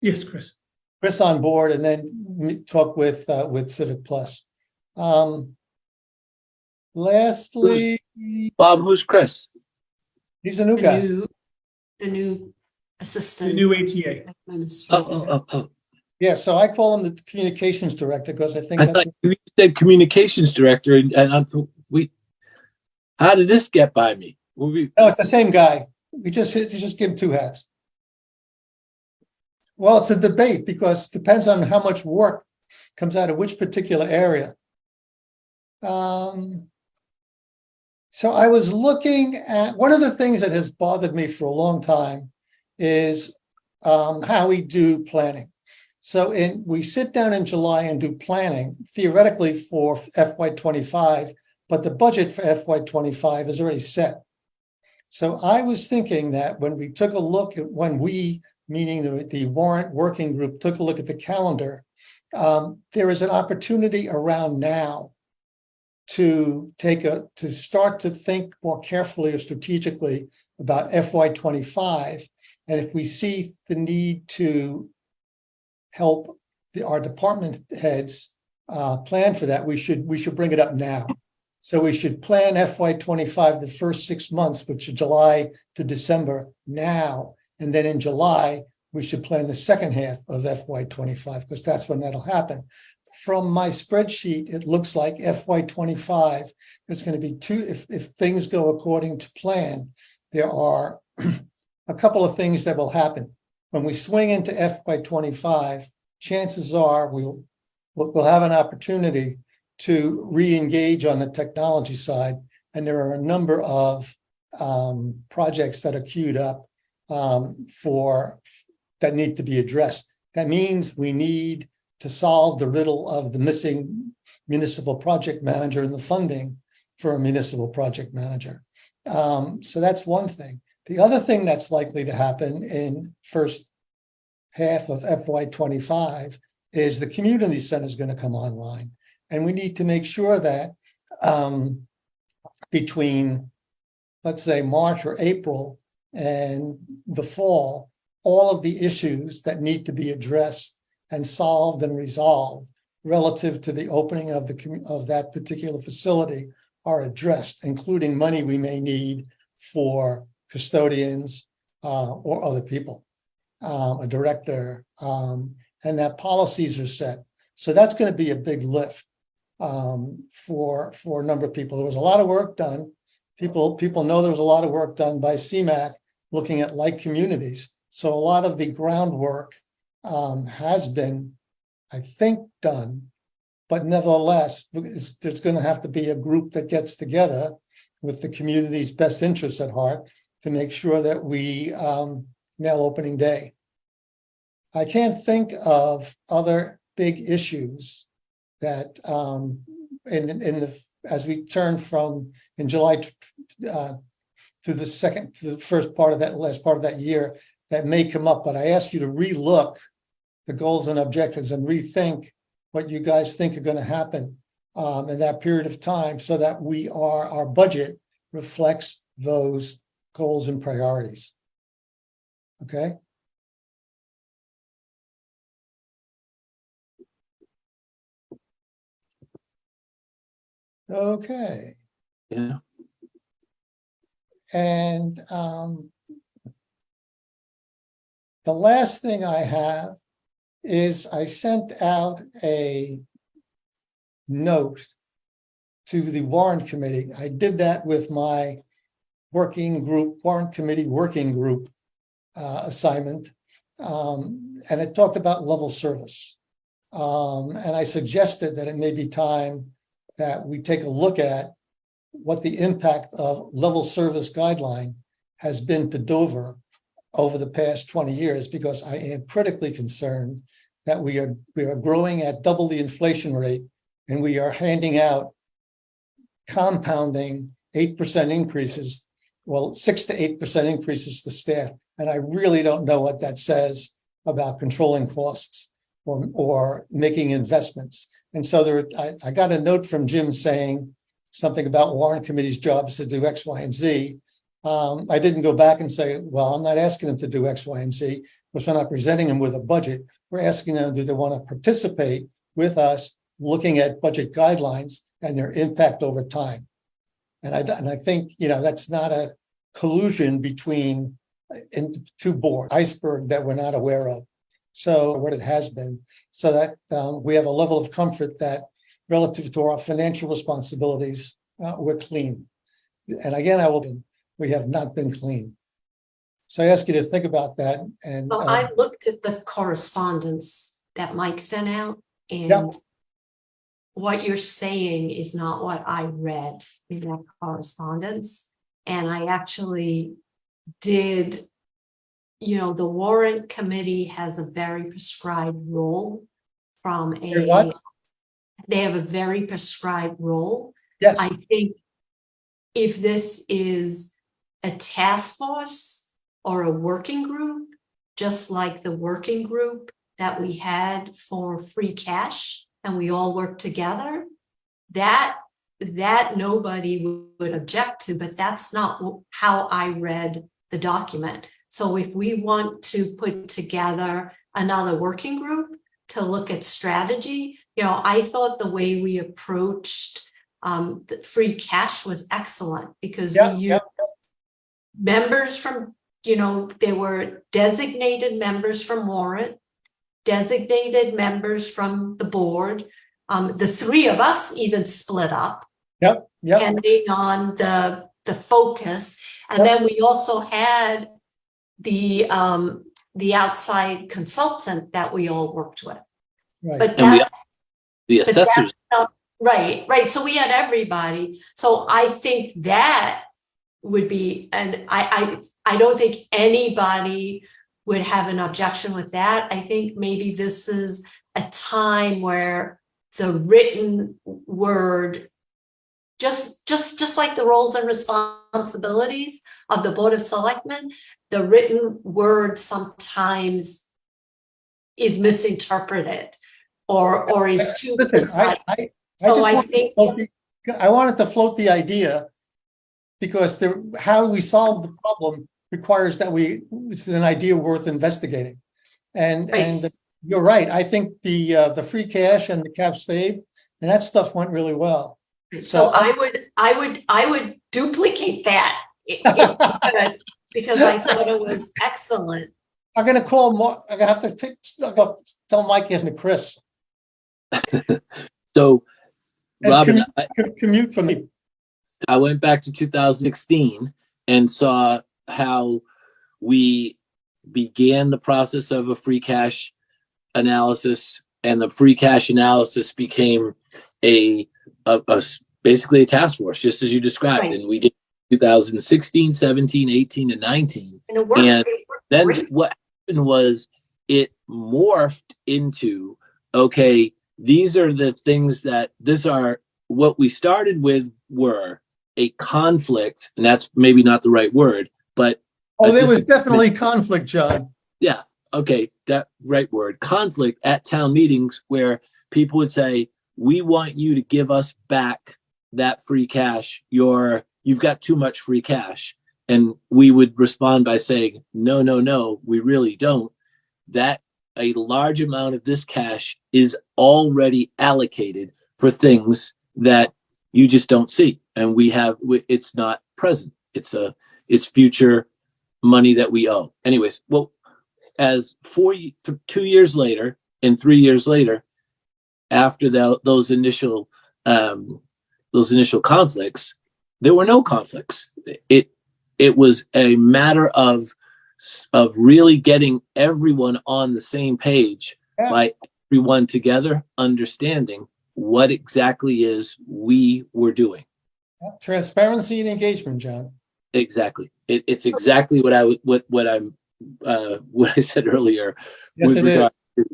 Yes, Chris. Chris on board, and then talk with Civic Plus. Lastly, Bob, who's Chris? he's a new The guy. the new assistant. The new ATA. administrator. Oh. Yeah, so I call him the communications director because I think I that's thought you said communications director, and how did this get by me? no, it's the same guy. You just give him 2 hats. Well, it's a debate because it depends on how much work comes out of which particular area. So I was looking at one of the things that has bothered me for a long time is how we do planning. So we sit down in July and do planning theoretically for FY25, but the budget for FY25 is already set. So I was thinking that when we took a look at meaning the warrant working group, took a look at the calendar, there is an opportunity around now to start to think more carefully or strategically about FY25. And if we see the need to help our department heads plan for that, we should bring it up now. So we should plan FY25 the first 6 months, which are July to December now. And then in July, we should plan the second half of FY25 because that's when that'll happen. From my spreadsheet, it looks like FY25 is going to be if things go according to plan, there are a couple of things that will happen. When we swing into FY25, chances are we'll have an opportunity to re-engage on the technology side. And there are a number of projects that are queued up that need to be addressed. That means we need to solve the riddle of the missing municipal project manager and the funding for a municipal project manager. So that's one thing. The other thing that's likely to happen in first half of FY25 is the community center is going to come online. And we need to make sure that between, let's say, March or April and the fall, all of the issues that need to be addressed and solved and resolved relative to the opening of that particular facility are addressed, including money we may need for custodians or other people, a director, and that policies are set. So that's going to be a big lift for a number of people. There was a lot of work done. People know there was a lot of work done by CMAQ looking at like communities. So a lot of the groundwork has been, I think, done. But nevertheless, there's going to have to be a group that gets together with the community's best interests at heart to make sure that we nail opening day. I can't think of other big issues that as we turn from in July to the first part of that last part of that year that may come up. But I ask you to relook the goals and objectives and rethink what you guys think are going to happen in that period of time, so that our budget reflects those goals and priorities. Okay. Okay. Yeah. And the last thing I have is I sent out a note to the warrant committee. I did that with my warrant committee working group assignment. And it talked about level service. And I suggested that it may be time that we take a look at what the impact of level service guideline has been to Dover over the past 20 years, because I am critically concerned that we are growing at double the inflation rate, and we are handing out compounding 8% increases, well, 6 to 8% increases to staff. And I really don't know what that says about controlling costs or making investments. And so I got a note from Jim saying something about warrant committee's jobs to do X, Y, and Z. I didn't go back and say, well, I'm not asking them to do X, Y, and Z, because we're not presenting them with a budget. We're asking them, do they want to participate with us looking at budget guidelines and their impact over time? And I think, that's not a collusion between two boards, iceberg that we're not aware of. So what it has been, so that we have a level of comfort that relative to our financial responsibilities, we're clean. And again, we have not been clean. So I ask you to think about that. And well, I looked at the correspondence that Mike sent out, and Yep. What you're saying is not what I read in that correspondence. And I actually did, the warrant committee has a very prescribed role from they have a very prescribed role. yes, I think if this is a task force or a working group, just like the working group that we had for free cash, and we all worked together, that nobody would object to, but that's not how I read the document. So if we want to put together another working group to look at strategy, I thought the way we approached the free cash was excellent, because we used members from, there were designated members from warrant, designated members from the board. The three of us even split up, depending on the focus. And then we also had the outside consultant that we all worked with. right. But And that's the assessors. right. So we had everybody. So I think that would be, and I don't think anybody would have an objection with that. I think maybe this is a time where the written word, just like the roles and responsibilities of the Board of Selectmen, the written word sometimes is misinterpreted or is too Listen, precise. I wanted to float the idea because how we solve the problem requires that it's an idea worth investigating. And you're right. I think the free cash and the cap save and that stuff went really well. So I would duplicate that if you could, because I thought it was excellent. I'm going to call Mark. I'm going to have to tell Mike and Chris. So, Robin, commute for me. I went back to 2016 and saw how we began the process of a free cash analysis, and the free cash analysis became basically a task force, just as you described. Right. And we did 2016, 17, 18, and 19. And it worked. And then what happened was it morphed into, okay, these are the things what we started with were a conflict, and that's maybe not the right word, but there was definitely conflict, John. Yeah. Okay. That right word, conflict at town meetings, where people would say, we want you to give us back that free cash. You've got too much free cash. And we would respond by saying, no, we really don't. That a large amount of this cash is already allocated for things that you just don't see. And it's not present. It's future money that we owe. Anyways, well, as 2 years later and 3 years later, after those initial conflicts, there were no conflicts. It was a matter of really getting everyone on the same page, by everyone together understanding what exactly is we were doing. Transparency and engagement, John. Exactly. It's exactly what I said earlier. Yes, with regard to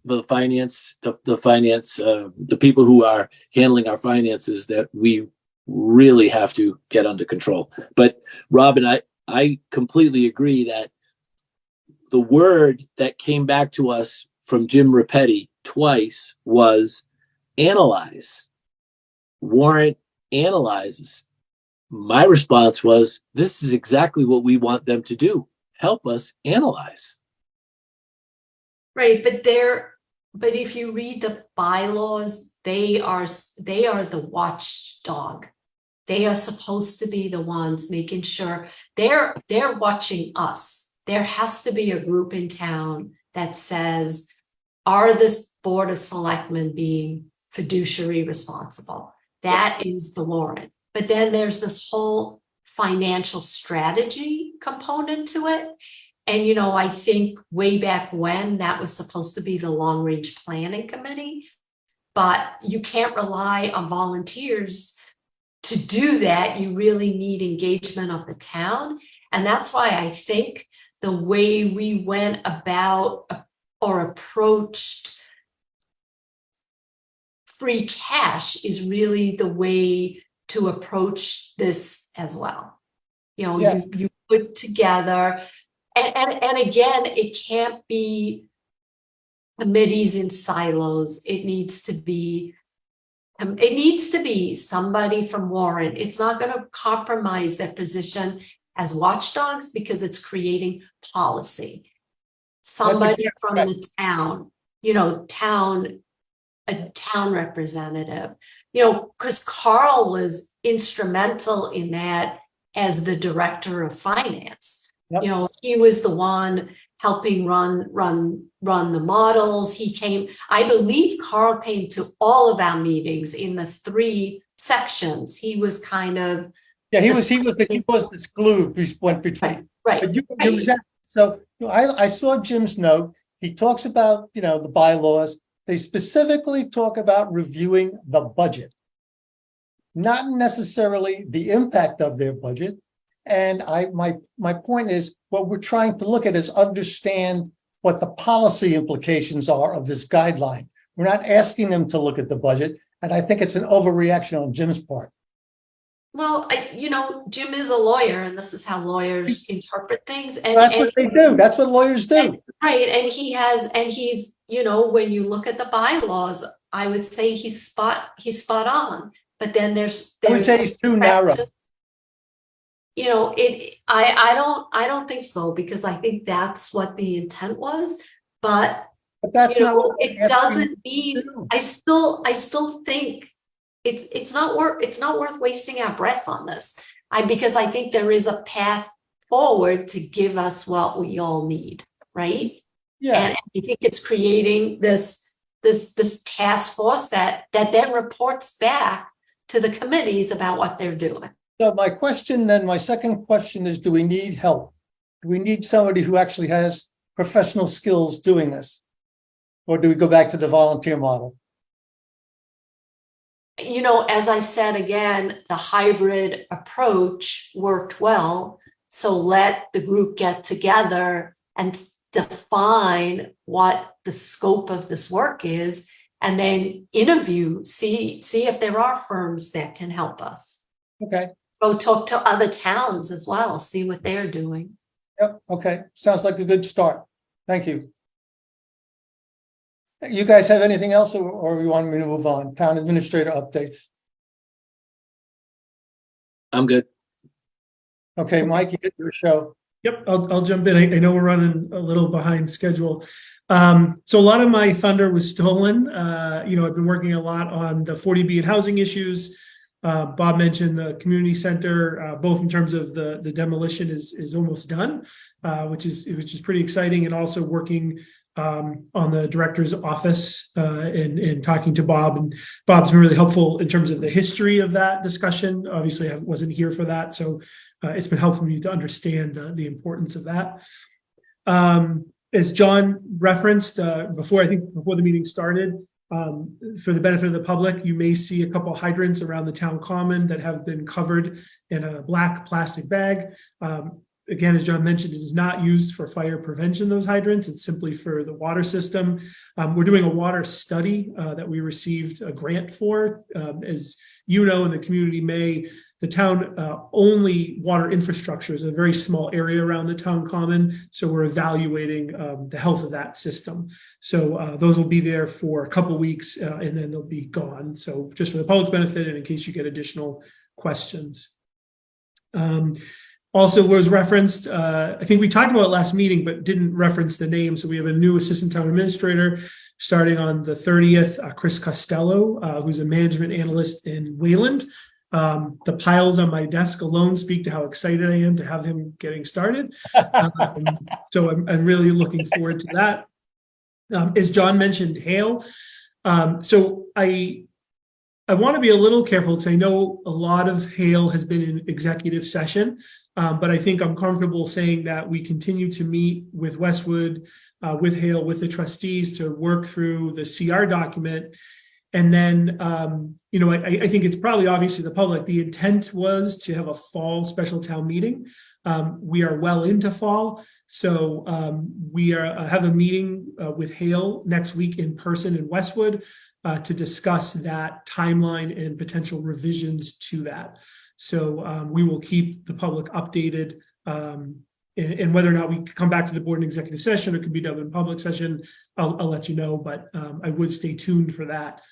the finance, the people who are handling our finances, that we really have to get under control. But Robin, I completely agree that the word that came back to us from Jim Rapetti twice was analyze. Warrant analyzes. My response was, this is exactly what we want them to do. Help us analyze. Right, but if you read the bylaws, they are the watchdog. They are supposed to be the ones making sure they're watching us. There has to be a group in town that says, are this Board of Selectmen being fiduciary responsible? That is the warrant. But then there's this whole financial strategy component to it. And, I think way back when that was supposed to be the long range planning committee, but you can't rely on volunteers to do that. You really need engagement of the town. And that's why I think the way we went about or approached free cash is really the way to approach this as well. You put together, and again, it can't be committees in silos. It needs to be somebody from Warren. It's not going to compromise their position as watchdogs because it's creating policy. Somebody from the town, a town representative, because Carl was instrumental in that as the director of finance. Yep. He was the one helping run the models. I believe Carl came to all of our meetings in the 3 sections. He was kind of he was this glue went between. Right. So I saw Jim's note. He talks about the bylaws. They specifically talk about reviewing the budget, not necessarily the impact of their budget. And my point is, what we're trying to look at is understand what the policy implications are of this guideline. We're not asking them to look at the budget, and I think it's an overreaction on Jim's part. Well, Jim is a lawyer, and this is how lawyers interpret things. And that's what they do. That's what lawyers do. Right. And he's, when you look at the bylaws, I would say he's spot on. But then there's I would say he's too narrow. I don't think so, because I think that's what the intent was, but But that's not what we're it asking doesn't you to mean, do. I still think it's not worth wasting our breath on this. Because I think there is a path forward to give us what we all need, right? Yeah, And I think it's creating this task force that then reports back to the committees about what they're doing. so my second question is, do we need help? Do we need somebody who actually has professional skills doing this? Or do we go back to the volunteer model? As I said, again, the hybrid approach worked well. So let the group get together and define what the scope of this work is, and then interview, see if there are firms that can help us. Okay, Go talk to other towns as well, see what they're doing. yep, okay, sounds like a good start. Thank you. You guys have anything else, or you want me to move on? Town administrator updates. I'm good. Okay, Mike, you get your show. Yep, I'll jump in. I know we're running a little behind schedule. So a lot of my thunder was stolen. I've been working a lot on the 40B and housing issues. Bob mentioned the community center, both in terms of the demolition is almost done, which is pretty exciting, and also working on the director's office and talking to Bob. And Bob's been really helpful in terms of the history of that discussion. Obviously, I wasn't here for that, so it's been helpful for me to understand the importance of that. As John referenced before the meeting started, for the benefit of the public, you may see a couple hydrants around the town common that have been covered in a black plastic bag. Again, as John mentioned, it is not used for fire prevention, those hydrants. It's simply for the water system. We're doing a water study that we received a grant for. As you know, in the community may, the town only water infrastructure is a very small area around the town common. So we're evaluating the health of that system. So those will be there for a couple weeks and then they'll be gone. So just for the public's benefit and in case you get additional questions. Also was referenced, I think we talked about it last meeting, but didn't reference the name. So we have a new assistant town administrator starting on the 30th, Chris Costello, who's a management analyst in Wayland. The piles on my desk alone speak to how excited I am to have him getting started. So I'm really looking forward to that. As John mentioned, hail. So I want to be a little careful because I know a lot of hail has been in executive session, but I think I'm comfortable saying that we continue to meet with Westwood, with hail, with the trustees to work through the CR document. And then, I think it's probably obvious to the public, the intent was to have a fall special town meeting. We are well into fall. So we have a meeting with Hale next week in person in Westwood to discuss that timeline and potential revisions to that. So we will keep the public updated, and whether or not we come back to the board in executive session or it could be done in public session, I'll let you know, but I would stay tuned for that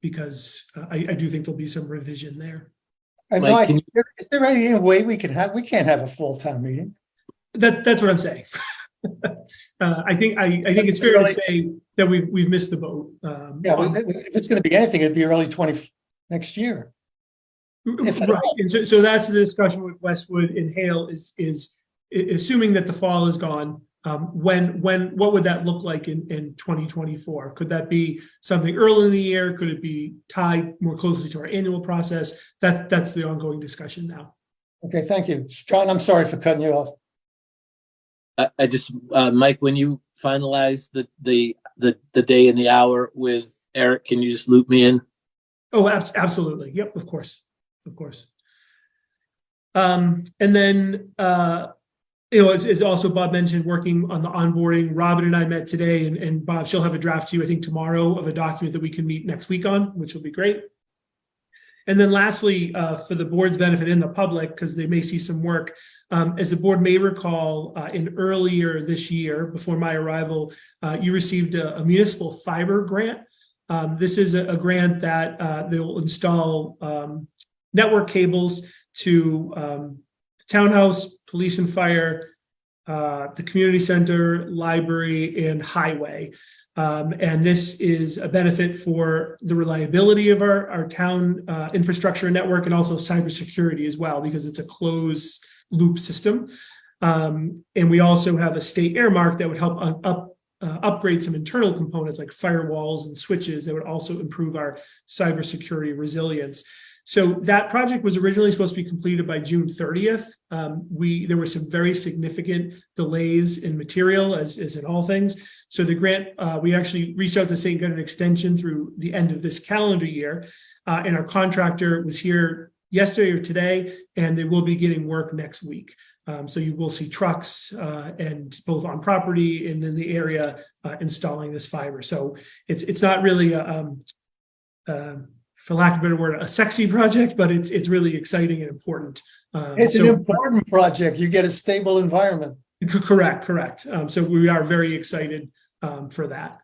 because I do think there'll be some revision there. And Mike, Mike, is there any way we can't have a full town meeting? That's what I'm saying. I think it's fair to say that we've missed the boat. If it's going to be anything, it'd be early next year. Right, and so that's the discussion with Westwood and Hale is assuming that the fall is gone. What would that look like in 2024? Could that be something early in the year? Could it be tied more closely to our annual process? That's the ongoing discussion now. Okay, thank you, John. I'm sorry for cutting you off. I just, Mike, when you finalize the day and the hour with Eric, can you just loop me in? Oh, absolutely. Yep, of course. And then, as also Bob mentioned, working on the onboarding. Robin and I met today, and Bob, she'll have a draft to you, I think, tomorrow of a document that we can meet next week on, which will be great. And then lastly, for the board's benefit and the public, because they may see some work, as the board may recall, in earlier this year, before my arrival, you received a municipal fiber grant. This is a grant that they will install network cables to townhouse, police and fire, the community center, library, and highway. And this is a benefit for the reliability of our town infrastructure network, and also cybersecurity as well, because it's a closed loop system. And we also have a state earmark that would help upgrade some internal components like firewalls and switches that would also improve our cybersecurity resilience. So that project was originally supposed to be completed by June 30th. There were some very significant delays in material, as in all things. So the grant, we actually reached out to say get an extension through the end of this calendar year. And our contractor was here yesterday or today, and they will be getting work next week. So you will see trucks and both on property and in the area installing this fiber. So it's not really for lack of a better word, a sexy project, but it's really exciting and important. It's an important project. You get a stable environment. Correct. So we are very excited for that.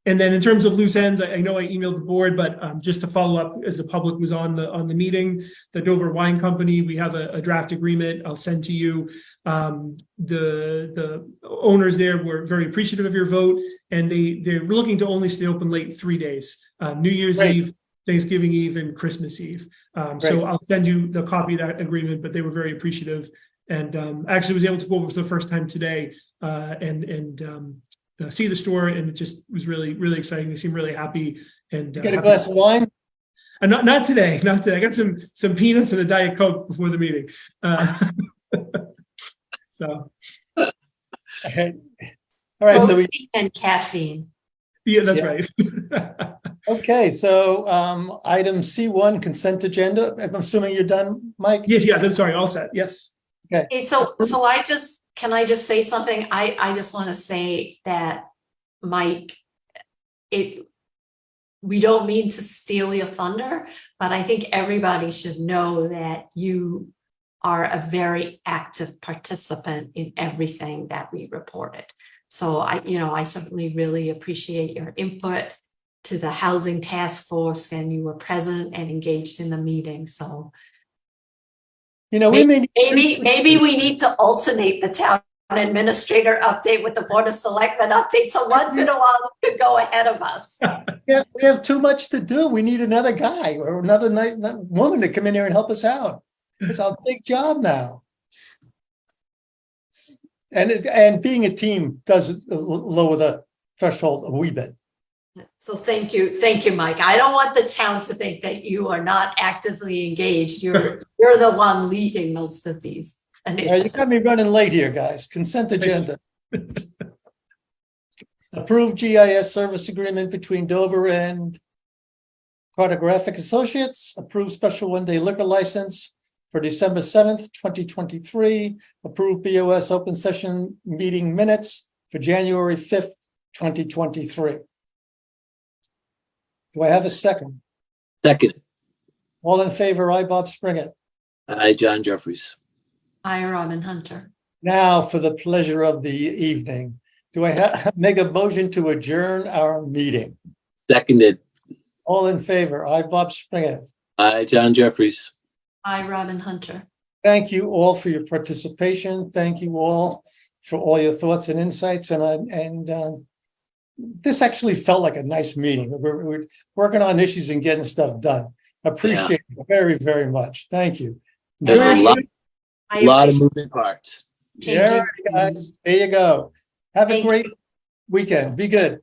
And then in terms of loose ends, I know I emailed the board, but just to follow up, as the public was on the meeting, the Dover Wine Company, we have a draft agreement I'll send to you. The owners there were very appreciative of your vote, and they're looking to only stay open late 3 days, New Year's Eve, Thanksgiving Eve, and Christmas Eve. So I'll send you the copy of that agreement, but they were very appreciative, and actually was able to go over for the first time today and see the store, and it just was really, really exciting. They seem really happy. And you get a glass of wine? Not today. I got some peanuts and a Diet Coke before the meeting. So. Okay. All right. So and caffeine. Yeah, that's right. Okay. So item C1, consent agenda. I'm assuming you're done, Mike? Yeah. I'm sorry. All set. Yes. Okay, so can I just say something? I just want to say that, Mike, we don't mean to steal your thunder, but I think everybody should know that you are a very active participant in everything that we reported. So I certainly really appreciate your input to the housing task force, and you were present and engaged in the meeting. So maybe we need to alternate the town administrator update with the Board of Selectmen update. So once in a while, we could go ahead of us. Yeah, we have too much to do. We need another guy or another woman to come in here and help us out. It's our big job now. And being a team does lower the threshold a wee bit. So thank you, Mike. I don't want the town to think that you are not actively engaged. You're the one leading most of these initiatives. You got me running late here, guys. Consent agenda. Approved GIS service agreement between Dover and Cartographic Associates. Approved special one-day liquor license for December 7th, 2023. Approved BOS open session meeting minutes for January 5th, 2023. Do I have a second? Second. All in favor, aye, Bob Springett. Aye, John Jeffries. Aye, Robin Hunter. Now for the pleasure of the evening. Do I make a motion to adjourn our meeting? Seconded. All in favor, aye, Bob Springett. Aye, John Jeffries. Aye, Robin Hunter. Thank you all for your participation. Thank you all for all your thoughts and insights. And this actually felt like a nice meeting. We're working on issues and getting stuff done. Appreciate it very, very much. Thank you. There's a lot of moving parts. Yeah, guys. There you go. Have a great weekend. Be good.